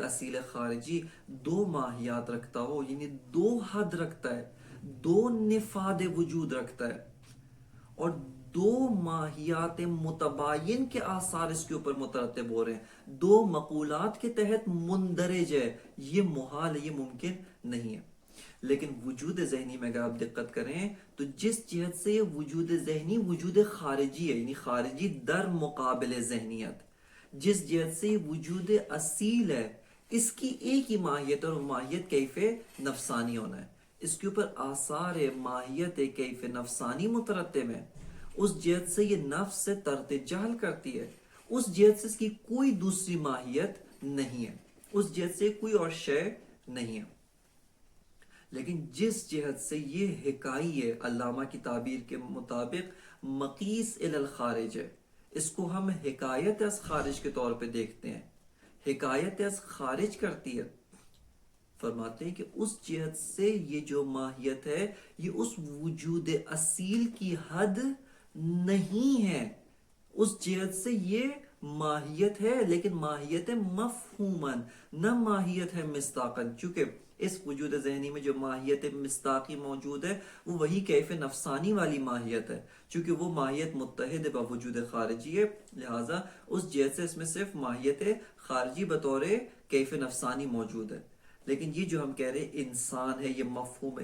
اصیل خارجی دو ماہیات رکھتا ہو، یعنی دو حد رکھتا ہے، دو نفاد وجود رکھتا ہے، اور دو ماہیات متباین کے آثار اس کے اوپر مترتب ہو رہے ہیں، دو مقولات کے تحت مندرج ہے، یہ محال ہے، یہ ممکن نہیں ہے. لیکن وجود ذہنی میں اگر آپ دقت کریں تو جس جہت سے یہ وجود ذہنی وجود خارجی ہے، یعنی خارجی در مقابل ذہنیت، جس جہت سے یہ وجود اصیل ہے، اس کی ایک ہی ماہیت اور ماہیت کیف نفسانی ہونا ہے. اس کے اوپر آثار ماہیت کیف نفسانی مترتب ہے. اس جہت سے یہ نفس سے طرد جہل کرتی ہے، اس جہت سے اس کی کوئی دوسری ماہیت نہیں ہے، اس جہت سے کوئی اور شے نہیں ہے. لیکن جس جہت سے یہ حکائی ہے، علامہ کی تعبیر کے مطابق مقیس الی الخارج ہے، اس کو ہم حکایت از خارج کے طور پہ دیکھتے ہیں، حکایت از خارج کرتی ہے. فرماتے ہیں کہ اس جہت سے یہ جو ماہیت ہے یہ اس وجود اصیل کی حد نہیں ہے. اس جہت سے یہ ماہیت ہے، لیکن ماہیت مفہوماً، نہ ماہیت ہے مصداقاً. چونکہ اس وجود ذہنی میں جو ماہیت مصداقی موجود ہے وہ وہی کیف نفسانی والی ماہیت ہے. چونکہ وہ ماہیت متحد با وجود خارجی ہے، لہٰذا اس جہت سے اس میں صرف ماہیت خارجی بطور کیف نفسانی موجود ہے. لیکن یہ جو ہم کہہ رہے ہیں انسان ہے، یہ مفہوم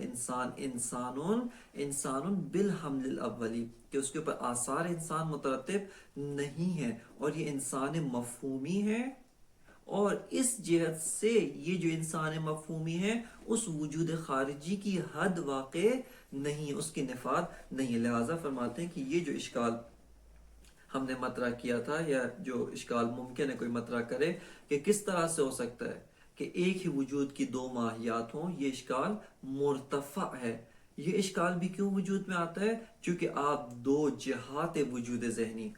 انسان بالحمل الاولی، کہ اس کے اوپر آثار انسان مترتب نہیں ہے، اور یہ انسان مفہومی ہے. اور اس جہت سے یہ جو انسان مفہومی ہے اس وجود خارجی کی حد واقع نہیں ہے، اس کی نفاد نہیں ہے. لہٰذا فرماتے ہیں کہ یہ جو اشکال ہم نے مطرح کیا تھا، یا جو اشکال ممکن ہے کوئی مطرح کرے کہ کس طرح سے ہو سکتا ہے کہ ایک ہی وجود کی دو ماہیات ہوں، یہ اشکال مرتفع ہے. یہ اشکال بھی کیوں وجود میں آتا ہے؟ چونکہ آپ دو جہات وجود ذہنی،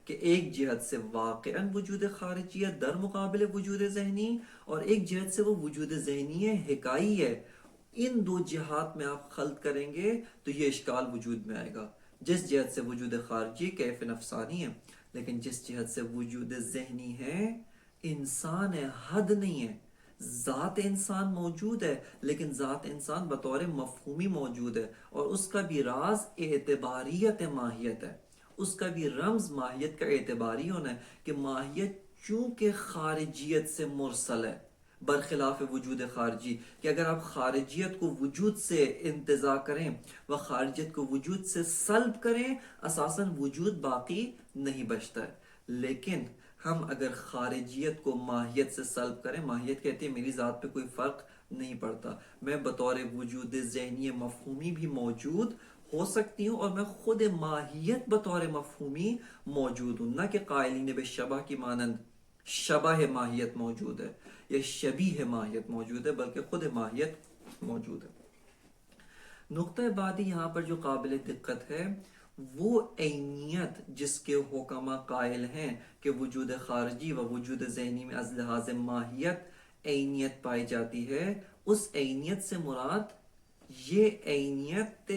کہ ایک جہت سے واقعاً وجود خارجی ہے در مقابل وجود ذہنی، اور ایک جہت سے وہ وجود ذہنی ہے، حکائی ہے. ان دو جہات میں آپ خلط کریں گے تو یہ اشکال وجود میں آئے گا. جس جہت سے وجود خارجی کیف نفسانی ہے، لیکن جس جہت سے وجود ذہنی ہے انسان ہے، حد نہیں ہے. ذات انسان موجود ہے لیکن ذات انسان بطور مفہومی موجود ہے، اور اس کا بھی راز اعتباریت ماہیت ہے، اس کا بھی رمز ماہیت کا اعتباری ہونا ہے کہ ماہیت چونکہ خارجیت سے مرسل ہے، برخلاف وجود خارجی، کہ اگر آپ خارجیت کو وجود سے انتزاع کریں و خارجیت کو وجود سے سلب کریں اساساً وجود باقی نہیں بچتا ہے. لیکن ہم اگر خارجیت کو ماہیت سے سلب کریں، ماہیت کہتی ہے میری ذات پہ کوئی فرق نہیں پڑتا، میں بطور وجود ذہنی مفہومی بھی موجود ہو سکتی ہوں، اور میں خود ماہیت بطور مفہومی موجود ہوں، نہ کہ قائلین بے شبہ کی مانند شبہ ماہیت موجود ہے یا شبیہ ماہیت موجود ہے، بلکہ خود ماہیت موجود ہے. نقطہ بعدی یہاں پر جو قابل دقت ہے وہ عینیت جس کے حکمہ قائل ہیں کہ وجود خارجی و وجود ذہنی میں از لحاظ ماہیت عینیت پائی جاتی ہے، اس عینیت سے مراد یہ عینیت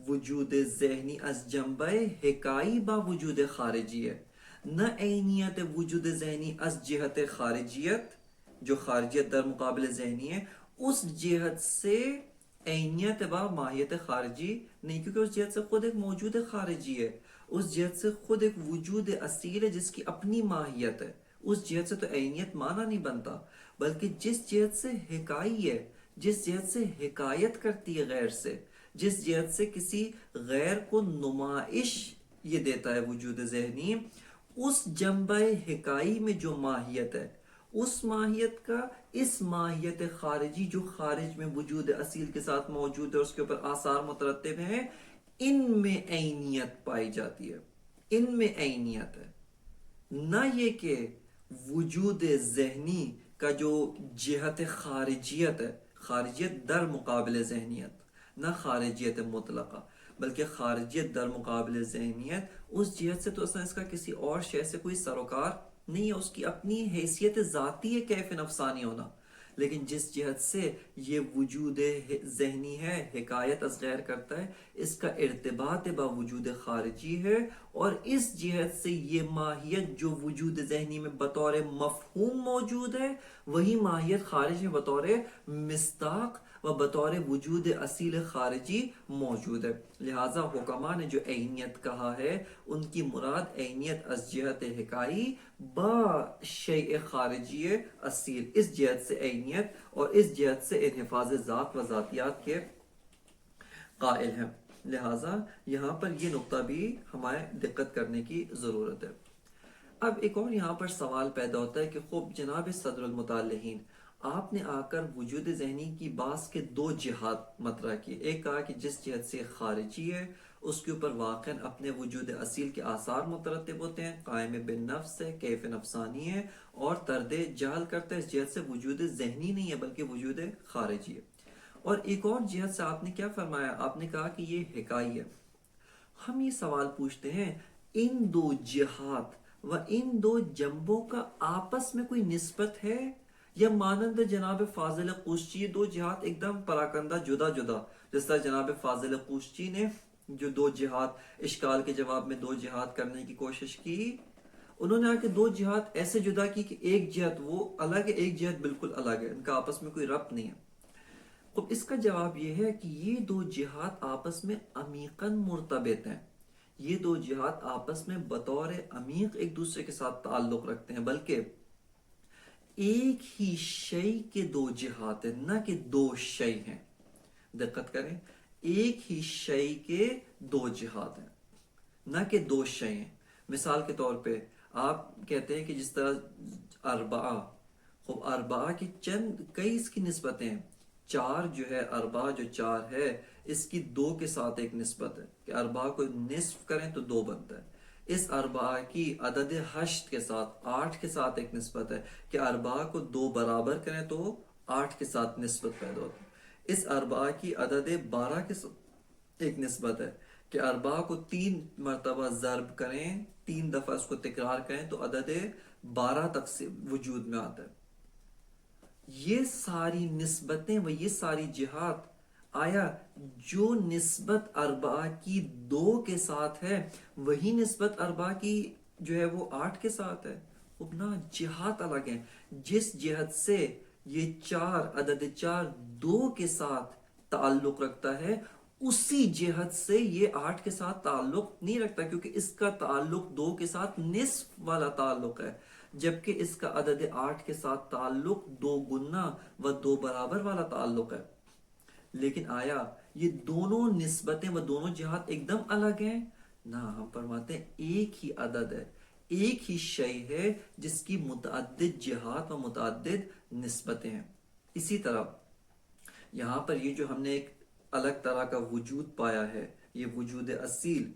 وجود ذہنی از جنبہ حکائی با وجود خارجی ہے، نہ عینیت وجود ذہنی از جہت خارجیت جو خارجیت در مقابل ذہنی ہے اس جہت سے عینیت با ماہیت خارجی نہیں، کیونکہ اس جہت سے خود ایک موجود خارجی ہے، اس جہت سے خود ایک وجود اصیل ہے جس کی اپنی ماہیت ہے، اس جہت سے تو عینیت معنی نہیں بنتا، بلکہ جس جہت سے حکائی ہے، جس جہت سے حکایت کرتی ہے غیر سے، جس جہت سے کسی غیر کو نمائش یہ دیتا ہے وجود ذہنی، اس جنبہ حکائی میں جو ماہیت ہے اس ماہیت کا اس ماہیت خارجی جو خارج میں وجود اصیل کے ساتھ موجود ہے اور اس کے اوپر آثار مترتب ہیں، ان میں عینیت پائی جاتی ہے، ان میں عینیت ہے، نہ یہ کہ وجود ذہنی کا جو جہت خارجیت ہے، خارجیت در مقابل ذہنیت، نہ خارجیت مطلقہ بلکہ خارجیت در مقابل ذہنیت، اس جہت سے تو اصلا اس کا کسی اور شے سے کوئی سروکار نہیں ہے، اس کی اپنی حیثیت ذاتی ہے کیف نفسانی ہونا. لیکن جس جہت سے یہ وجود ذہنی ہے حکایت از غیر کرتا ہے، اس کا ارتباط با وجود خارجی ہے، اور اس جہت سے یہ ماہیت جو وجود ذہنی میں بطور مفہوم موجود ہے وہی ماہیت خارج میں بطور مصداق و بطور وجود اصیل خارجی موجود ہے. لہٰذا حکماء نے جو عینیت کہا ہے ان کی مراد عینیت از جہت حکائی با شیء خارجی اصیل، اس جہت سے عینیت اور اس جہت سے انحفاظ ذات و ذاتیات کے قائل ہیں. لہٰذا یہاں پر یہ نقطہ بھی ہمیں دقت کرنے کی ضرورت ہے. اب ایک اور یہاں پر سوال پیدا ہوتا ہے کہ خوب جناب صدر المطالعین، آپ نے آ کر وجود ذہنی کی بعض کے دو جہات مطرح کی. ایک کہا کہ جس جہت سے خارجی ہے اس کے اوپر واقع اپنے وجود اصیل کے آثار مترتب ہوتے ہیں، قائم بن نفس ہے، کیف نفسانی ہے اور طرد جہل کرتا ہے، اس جہت سے وجود ذہنی نہیں ہے بلکہ وجود خارجی ہے. اور ایک اور جہت سے آپ نے کیا فرمایا، آپ نے کہا کہ یہ حکائی ہے. ہم یہ سوال پوچھتے ہیں ان دو جہات و ان دو جنبوں کا آپس میں کوئی نسبت ہے یا مانند جناب فاضل قوشچی دو جہات ایک دم پراکندہ جدا جدا، جس طرح جناب فاضل قوشچی نے جو دو جہات اشکال کے جواب میں دو جہات کرنے کی کوشش کی، انہوں نے آ کے دو جہات ایسے جدا کی کہ ایک جہت وہ الگ ہے ایک جہت بالکل الگ ہے، ان کا آپس میں کوئی ربط نہیں ہے. اب اس کا جواب یہ ہے کہ یہ دو جہات آپس میں عمیقاً مرتبط ہیں، یہ دو جہات آپس میں بطور عمیق ایک دوسرے کے ساتھ تعلق رکھتے ہیں، بلکہ ایک ہی شے کے دو جہات ہیں، نہ کہ دو شے ہیں. دقت کریں، ایک ہی شے کے دو جہات ہیں نہ کہ دو شے ہیں. مثال کے طور پہ آپ کہتے ہیں کہ جس طرح اربعہ، خب اربعہ کی چند کئی اس کی نسبتیں ہیں. چار جو ہے اربعہ جو چار ہے اس کی دو کے ساتھ ایک نسبت ہے کہ اربعہ کو نصف کریں تو دو بنتا ہے. اس اربعہ کی عدد ہشت کے ساتھ آٹھ کے ساتھ ایک نسبت ہے کہ اربعہ کو دو برابر کریں تو آٹھ کے ساتھ نسبت پیدا ہوتی ہے. اس اربعہ کی عدد 12 کے ساتھ ایک نسبت ہے کہ اربعہ کو 3 مرتبہ ضرب کریں، 3 دفعہ اس کو تکرار کریں تو عدد 12 تک سے وجود میں آتا ہے. یہ ساری نسبتیں و یہ ساری جہات، آیا جو نسبت اربعہ کی 2 کے ساتھ ہے وہی نسبت اربعہ کی جو ہے وہ 8 کے ساتھ ہے، اپنا جہات الگ ہیں. جس جہت سے یہ 4 عدد 4 2 کے ساتھ تعلق رکھتا ہے، اسی جہت سے یہ 8 کے ساتھ تعلق نہیں رکھتا، کیونکہ اس کا تعلق 2 کے ساتھ نصف والا تعلق ہے، جبکہ اس کا عدد 8 کے ساتھ تعلق 2 گنا و 2 برابر والا تعلق ہے. لیکن آیا یہ دونوں نسبتیں و دونوں جہات ایک دم الگ ہیں؟ نہ، ہم فرماتے ہیں ایک ہی عدد ہے، ایک ہی شے ہے جس کی متعدد جہات و متعدد نسبتیں ہیں. اسی طرح یہاں پر یہ جو ہم نے ایک الگ طرح کا وجود پایا ہے، یہ وجود اصیل،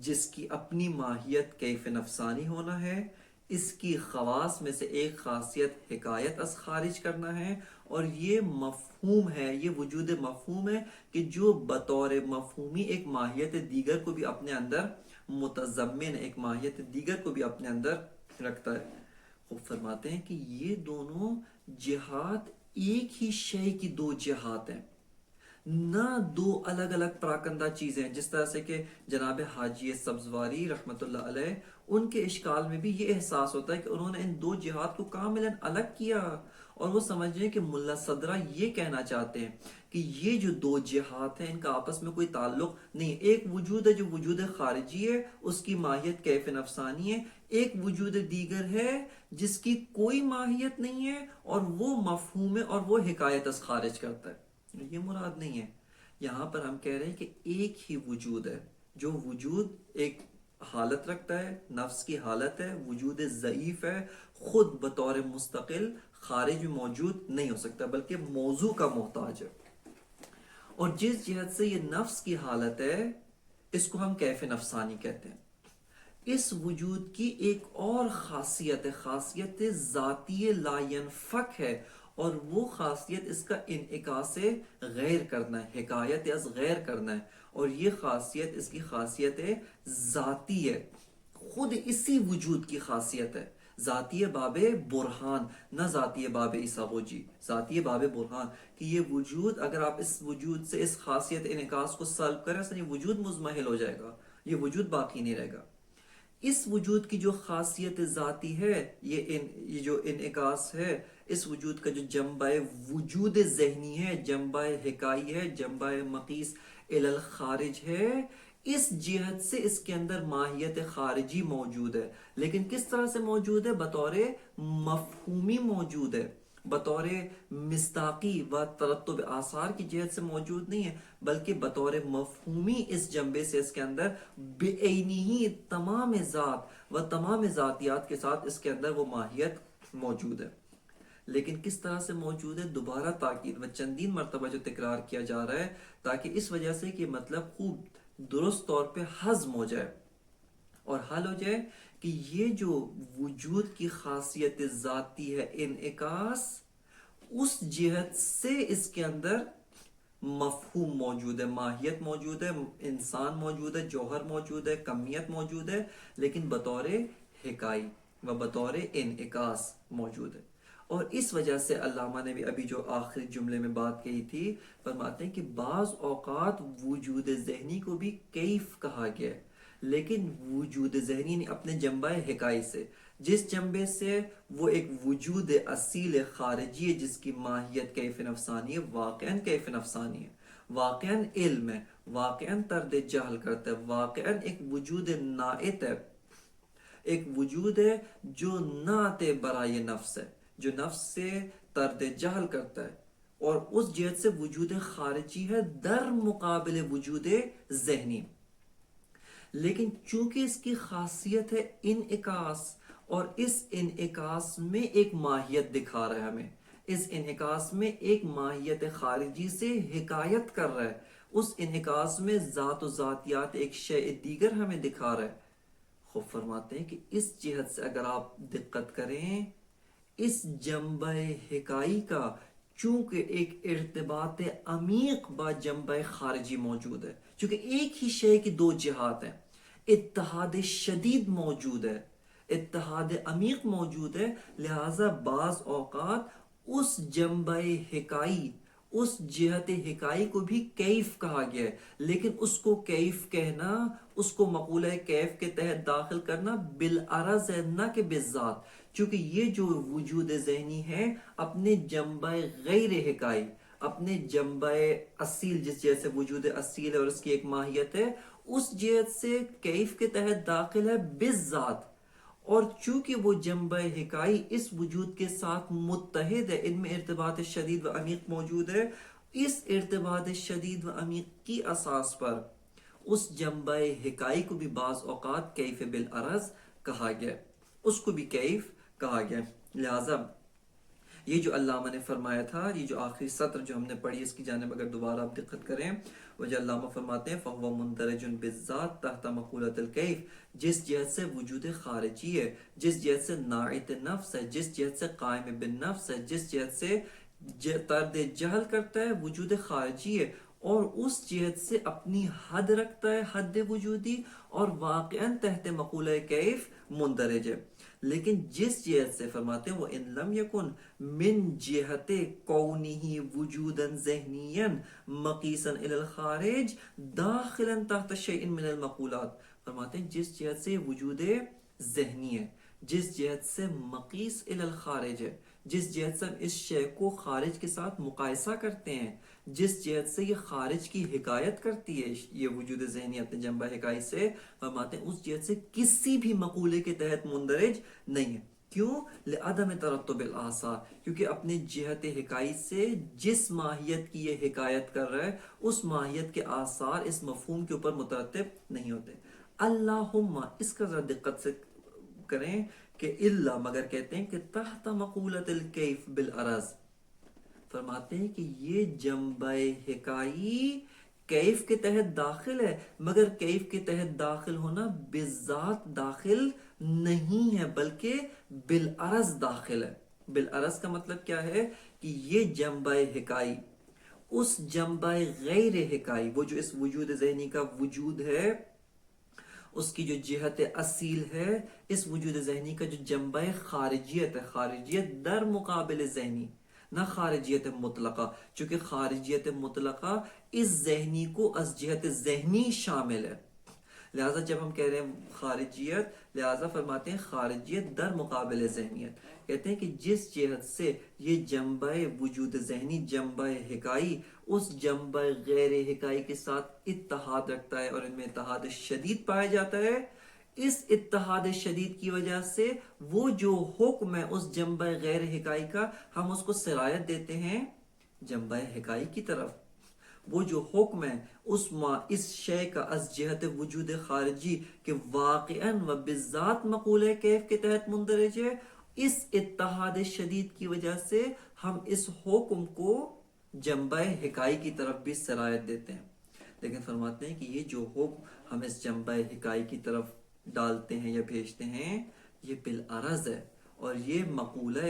جس کی اپنی ماہیت کیف نفسانی ہونا ہے، اس کی خواص میں سے ایک خاصیت حکایت از خارج کرنا ہے، اور یہ مفہوم ہے، یہ وجود مفہوم ہے کہ جو بطور مفہومی ایک ماہیت دیگر کو بھی اپنے اندر متضمن، ایک ماہیت دیگر کو بھی اپنے اندر رکھتا ہے. خوب فرماتے ہیں کہ یہ دونوں جہات ایک ہی شے کی 2 جہات ہیں، نہ 2 الگ الگ پراکندہ چیزیں ہیں. جس طرح سے کہ جناب حاجی سبزواری رحمۃ اللہ علیہ، ان کے اشکال میں بھی یہ احساس ہوتا ہے کہ انہوں نے ان 2 جہات کو کاملاً الگ کیا، اور وہ سمجھ رہے ہیں کہ ملا صدرہ یہ کہنا چاہتے ہیں کہ یہ جو 2 جہات ہیں ان کا آپس میں کوئی تعلق نہیں. ایک وجود ہے جو وجود خارجی ہے، اس کی ماہیت کیف نفسانی ہے، ایک وجود دیگر ہے جس کی کوئی ماہیت نہیں ہے، اور وہ مفہوم ہے اور وہ حکایت از خارج کرتا ہے. یہ مراد نہیں ہے. یہاں پر ہم کہہ رہے ہیں کہ ایک ہی وجود ہے، جو وجود ایک حالت رکھتا ہے، نفس کی حالت ہے، وجود ضعیف ہے، خود بطور مستقل خارج میں موجود نہیں ہو سکتا، بلکہ موضوع کا محتاج ہے. اور جس جہت سے یہ نفس کی حالت ہے، اس کو ہم کیف نفسانی کہتے ہیں. اس وجود کی ایک اور خاصیت ہے، خاصیت ذاتی لا ینفک ہے، اور وہ خاصیت اس کا انعکاس غیر کرنا ہے، حکایت از غیر کرنا ہے. اور یہ خاصیت اس کی خاصیت ذاتی ہے، خود اسی وجود کی خاصیت ہے. ذاتی باب برہان، نہ ذاتی باب عیساغوجی، ذاتی باب برہان، کہ یہ وجود اگر آپ اس وجود سے اس خاصیت انعکاس کو سلب کریں، اصلا یہ وجود مزمحل ہو جائے گا، یہ وجود باقی نہیں رہے گا. اس وجود کی جو خاصیت ذاتی ہے، یہ جو انعکاس ہے، اس وجود کا جو جنبہ وجود ذہنی ہے، جنبہ حکائی ہے، جنبہ مقیس الی الخارج ہے، اس جہت سے اس کے اندر ماہیت خارجی موجود ہے. لیکن کس طرح سے موجود ہے؟ بطور مفہومی موجود ہے، بطور مصداقی و ترتب آثار کی جہت سے موجود نہیں ہے، بلکہ بطور مفہومی اس جنبے سے اس کے اندر بے عینی ہی تمام ذات و تمام ذاتیات کے ساتھ اس کے اندر وہ ماہیت موجود ہے. لیکن کس طرح سے موجود ہے؟ دوبارہ تاکید و چندین مرتبہ جو تکرار کیا جا رہا ہے، تاکہ اس وجہ سے کہ مطلب خوب درست طور پہ ہضم ہو جائے اور حل ہو جائے کہ یہ جو وجود کی خاصیت ذاتی ہے، انعکاس، اس جہت سے اس کے اندر مفہوم موجود ہے، ماہیت موجود ہے، انسان موجود ہے، جوہر موجود ہے، کمیت موجود ہے، لیکن بطور حکائی و بطور انعکاس موجود ہے. اور اس وجہ سے علامہ نے بھی ابھی جو آخری جملے میں بات کہی تھی، فرماتے ہیں کہ بعض اوقات وجود ذہنی کو بھی کیف کہا گیا ہے، لیکن وجود ذہنی نے اپنے جنبہ حکائی سے، جس جنبے سے وہ ایک وجود اصیل خارجی ہے جس کی ماہیت کیف نفسانی ہے، واقعاً کیف نفسانی ہے، واقعاً علم ہے، واقعاً طرد جہل کرتا ہے، واقعاً ایک وجود نائت ہے، ایک وجود ہے جو نعت برائے نفس ہے، جو نفس سے طرد جہل کرتا ہے، اور اس جہت سے وجود خارجی ہے در مقابل وجود ذہنی. لیکن چونکہ اس کی خاصیت ہے انعکاس، اور اس انعکاس میں ایک ماہیت دکھا رہا ہے ہمیں، اس انعکاس میں ایک ماہیت خارجی سے حکایت کر رہا ہے، اس انعکاس میں ذات و ذاتیات ایک شے دیگر ہمیں دکھا رہا ہے. خوب فرماتے ہیں کہ اس جہت سے اگر آپ دقت کریں، اس جنبہ حکائی کا چونکہ ایک ارتباط عمیق با جنبہ خارجی موجود ہے، چونکہ ایک ہی شے کی 2 جہات ہیں، اتحاد شدید موجود ہے، اتحاد عمیق موجود ہے، لہٰذا بعض اوقات اس جنبہ حکائی، اس جہت حکائی کو بھی کیف کہا گیا ہے، لیکن اس کو کیف کہنا، اس کو مقولہ کیف کے تحت داخل کرنا بالعرض ہے، نہ کہ بالذات، چونکہ یہ جو وجود ذہنی ہے اپنے جنبہ غیر حکائی، اپنے جنبہ اصیل، جس جیسے وجود اصیل ہے اور اس کی ایک ماہیت ہے، اس جہت سے کیف کے تحت داخل ہے بالذات، اور چونکہ وہ جنبہ حکائی اس وجود کے ساتھ متحد ہے، ان میں ارتباط شدید و عمیق موجود ہے، اس ارتباط شدید و عمیق کی اساس پر اس جنبہ حکائی کو بھی بعض اوقات کیف بالعرض کہا گیا، اس کو بھی کیف کہا گیا۔ لہذا یہ جو علامہ نے فرمایا تھا، یہ جو آخری سطر جو ہم نے پڑھی، اس کی جانب اگر دوبارہ آپ دقت کریں، وہ جو علامہ فرماتے ہیں فَهُوَ مُنْدَرَجٌ بِالذَّاتِ تحت مقولۃ الکیف، جس جہت سے وجود خارجی ہے، جس جہت سے ناعت نفس ہے، جس جہت سے قائم بالنفس ہے، جس جہت سے طرد جہل کرتا ہے، وجود خارجی ہے، اور اس جہت سے اپنی حد رکھتا ہے، حد وجودی، اور واقعاً تحت مقولہ کیف مندرج ہے۔ لیکن جس جہت سے فرماتے ہیں وہ ان لم یکن من جہت کونہ وجودا ذہنیا مقیسا الی الخارج داخلا تحت شیء من المقولات، فرماتے ہیں جس جہت سے وجود ذہنی ہے، جس جہت سے مقیس الی الخارج ہے، جس جہت سے ہم اس شے کو خارج کے ساتھ مقایسہ کرتے ہیں، جس جہت سے یہ خارج کی حکایت کرتی ہے، یہ وجود ذہنی اپنے جنبہ حکائی سے، فرماتے ہیں اس جہت سے کسی بھی مقولے کے تحت مندرج نہیں ہے۔ کیوں؟ لعدم ترتب الاثار، کیونکہ اپنے جہت حکائی سے جس ماہیت کی یہ حکایت کر رہا ہے، اس ماہیت کے آثار اس مفہوم کے اوپر مترتب نہیں ہوتے۔ اللہم، اس کا ذرا دقت سے کریں کہ اللہ، مگر کہتے ہیں کہ تحت مقولۃ الکیف بالعرض، فرماتے ہیں کہ یہ جنبہ حکائی کیف کے تحت داخل ہے، مگر کیف کے تحت داخل ہونا بالذات داخل نہیں ہے، بلکہ بالعرض داخل ہے۔ بالعرض کا مطلب کیا ہے کہ یہ جنبہ حکائی اس جنبہ غیر حکائی، وہ جو اس وجود ذہنی کا وجود ہے، اس کی جو جہت اصیل ہے، اس وجود ذہنی کا جو جنبہ خارجیت ہے، خارجیت در مقابل ذہنی، نہ خارجیت مطلقہ، چونکہ خارجیت مطلقہ اس ذہنی کو از جہت ذہنی شامل ہے، لہٰذا جب ہم کہہ رہے ہیں خارجیت، لہٰذا فرماتے ہیں خارجیت در مقابل ذہنیت، کہتے ہیں کہ جس جہت سے یہ جنبہ وجود ذہنی، جنبہ حکائی، اس جنبہ غیر حکائی کے ساتھ اتحاد رکھتا ہے اور ان میں اتحاد شدید پایا جاتا ہے، اس اتحاد شدید کی وجہ سے وہ جو حکم ہے اس جنبہ غیر حکائی کا، ہم اس کو سرایت دیتے ہیں جنبہ حکائی کی طرف۔ وہ جو حکم ہے اس شے کا از جہت وجود خارجی کہ واقعاً و بالذات مقولہ کیف کے تحت مندرج ہے، اس اتحاد شدید کی وجہ سے ہم اس حکم کو جنبہ حکائی کی طرف بھی سرایت دیتے ہیں۔ لیکن فرماتے ہیں کہ یہ جو حکم ہم اس جنبہ حکائی کی طرف ڈالتے ہیں یا بھیجتے ہیں، یہ بالعرض ہے، اور یہ مقولہ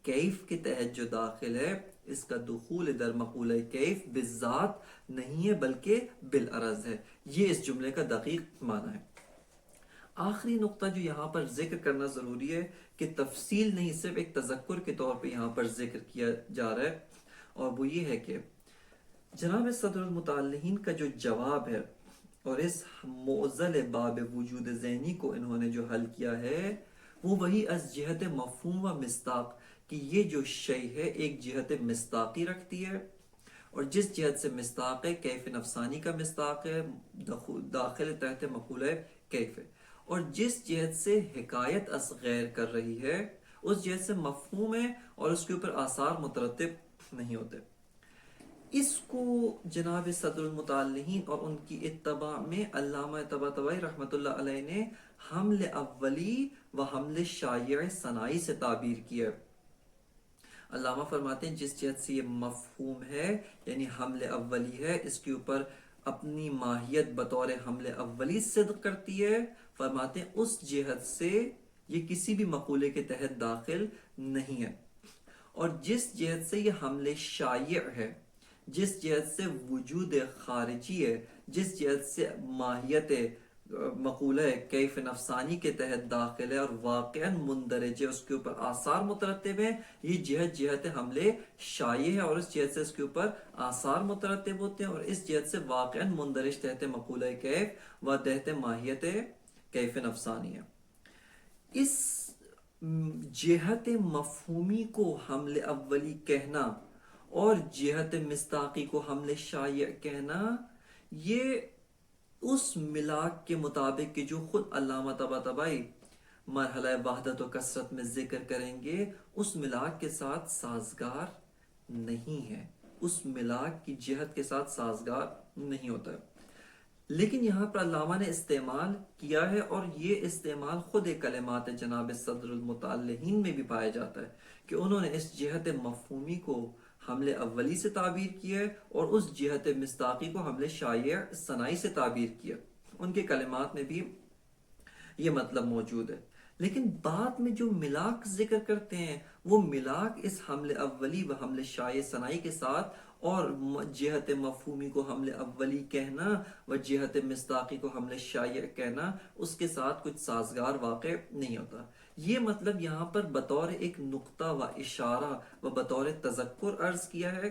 کیف کے تحت جو داخل ہے، اس کا دخول در مقولہ کیف بالذات نہیں ہے بلکہ بالعرض ہے۔ یہ اس جملے کا دقیق معنی ہے۔ آخری نقطہ جو یہاں پر ذکر کرنا ضروری ہے کہ تفصیل نہیں، صرف ایک تذکر کے طور پہ یہاں پر ذکر کیا جا رہا ہے، اور وہ یہ ہے کہ جناب صدر المتعلقین کا جو جواب ہے اور اس معضل باب وجود ذہنی کو انہوں نے جو حل کیا ہے، وہ وہی از جہت مفہوم و مصداق، کہ یہ جو شے ہے ایک جہت مصداقی رکھتی ہے، اور جس جہت سے مصداق ہے کیف نفسانی کا مصداق ہے، داخل تحت مقولہ کیف ہے، اور جس جہت سے حکایت از غیر کر رہی ہے اس جہت سے مفہوم ہے اور اس کے اوپر آثار مترتب نہیں ہوتے۔ اس کو جناب صدر المتعلقین اور ان کی اتباع میں علامہ طباطبائی رحمۃ اللہ علیہ نے حمل اولی و حمل شایع ثنائی سے تعبیر کیا۔ علامہ فرماتے ہیں جس جہت سے یہ مفہوم ہے، یعنی حمل اولی ہے، اس کے اوپر اپنی ماہیت بطور حمل اولی صدق کرتی ہے، فرماتے ہیں اس جہت سے یہ کسی بھی مقولے کے تحت داخل نہیں ہے، اور جس جہت سے یہ حمل شایع ہے، جس جہت سے وجود خارجی ہے، جس جہت سے ماہیت مقولہ کیف نفسانی کے تحت داخل ہے اور واقعاً مندرج ہے، اس کے اوپر آثار مترتب ہیں، یہ جہت حملے شائع ہے اور اس جہت سے اس کے اوپر آثار مترتب ہوتے ہیں، اور اس جہت سے واقعاً مندرج تحت مقولہ کیف و تحت ماہیت کیف نفسانی ہے۔ اس جہت مفہومی کو حمل اولی کہنا اور جہت مصداقی کو حمل شائع کہنا، یہ اس ملاک کے مطابق کہ جو خود علامہ طباطبائی مرحلہ وحدت و کثرت میں ذکر کریں گے، اس ملاک کے ساتھ سازگار نہیں ہے، اس ملاک کی جہت کے ساتھ سازگار نہیں ہوتا ہے۔ لیکن یہاں پر علامہ نے استعمال کیا ہے، اور یہ استعمال خود کلمات جناب صدر المتعلہین میں بھی پایا جاتا ہے کہ انہوں نے اس جہت مفہومی کو حمل اولی سے تعبیر کیا ہے اور اس جہت مصداقی کو حمل شائع ثنائی سے تعبیر کیا، ان کے کلمات میں بھی یہ مطلب موجود ہے۔ لیکن بعد میں جو ملاک ذکر کرتے ہیں وہ ملاک اس حمل اولی و حمل شائع ثنائی کے ساتھ اور جہت مفہومی کو حمل اولی کہنا و جہت مصداقی کو حمل شائع کہنا، اس کے ساتھ کچھ سازگار واقع نہیں ہوتا۔ یہ مطلب یہاں پر بطور ایک نقطہ و اشارہ و بطور تذکر عرض کیا ہے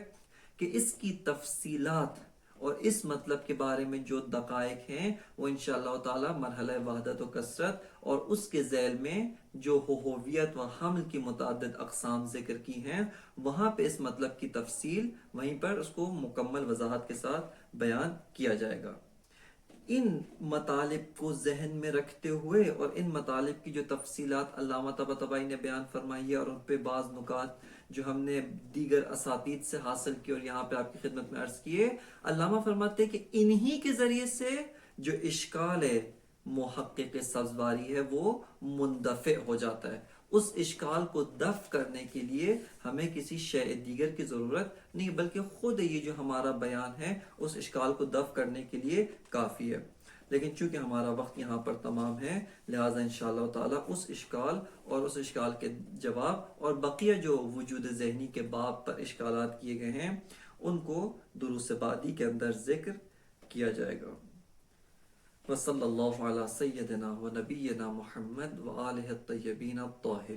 کہ اس کی تفصیلات اور اس مطلب کے بارے میں جو دقائق ہیں وہ انشاءاللہ تعالی مرحلہ وحدت و کثرت اور اس کے ذیل میں جو ہوویت و حمل کی متعدد اقسام ذکر کی ہیں، وہاں پہ اس مطلب کی تفصیل وہیں پر اس کو مکمل وضاحت کے ساتھ بیان کیا جائے گا۔ ان مطالب کو ذہن میں رکھتے ہوئے اور ان مطالب کی جو تفصیلات علامہ طباطبائی نے بیان فرمائی ہے اور ان پہ بعض نکات جو ہم نے دیگر اساتید سے حاصل کی اور یہاں پہ آپ کی خدمت میں عرض کیے، علامہ فرماتے ہیں کہ انہی کے ذریعے سے جو اشکال ہے محقق سبزواری ہے وہ مندفع ہو جاتا ہے۔ اس اشکال کو دفع کرنے کے لیے ہمیں کسی شیء دیگر کی ضرورت نہیں، بلکہ خود یہ جو ہمارا بیان ہے اس اشکال کو دفع کرنے کے لیے کافی ہے۔ لیکن چونکہ ہمارا وقت یہاں پر تمام ہے، لہٰذا انشاءاللہ تعالیٰ اس اشکال اور اس اشکال کے جواب اور بقیہ جو وجود ذہنی کے باب پر اشکالات کیے گئے ہیں ان کو دروس بعدی کے اندر ذکر کیا جائے گا۔ وصلی اللہ علی سیدنا و نبینا محمد و آلہ الطیبین الطاہرین۔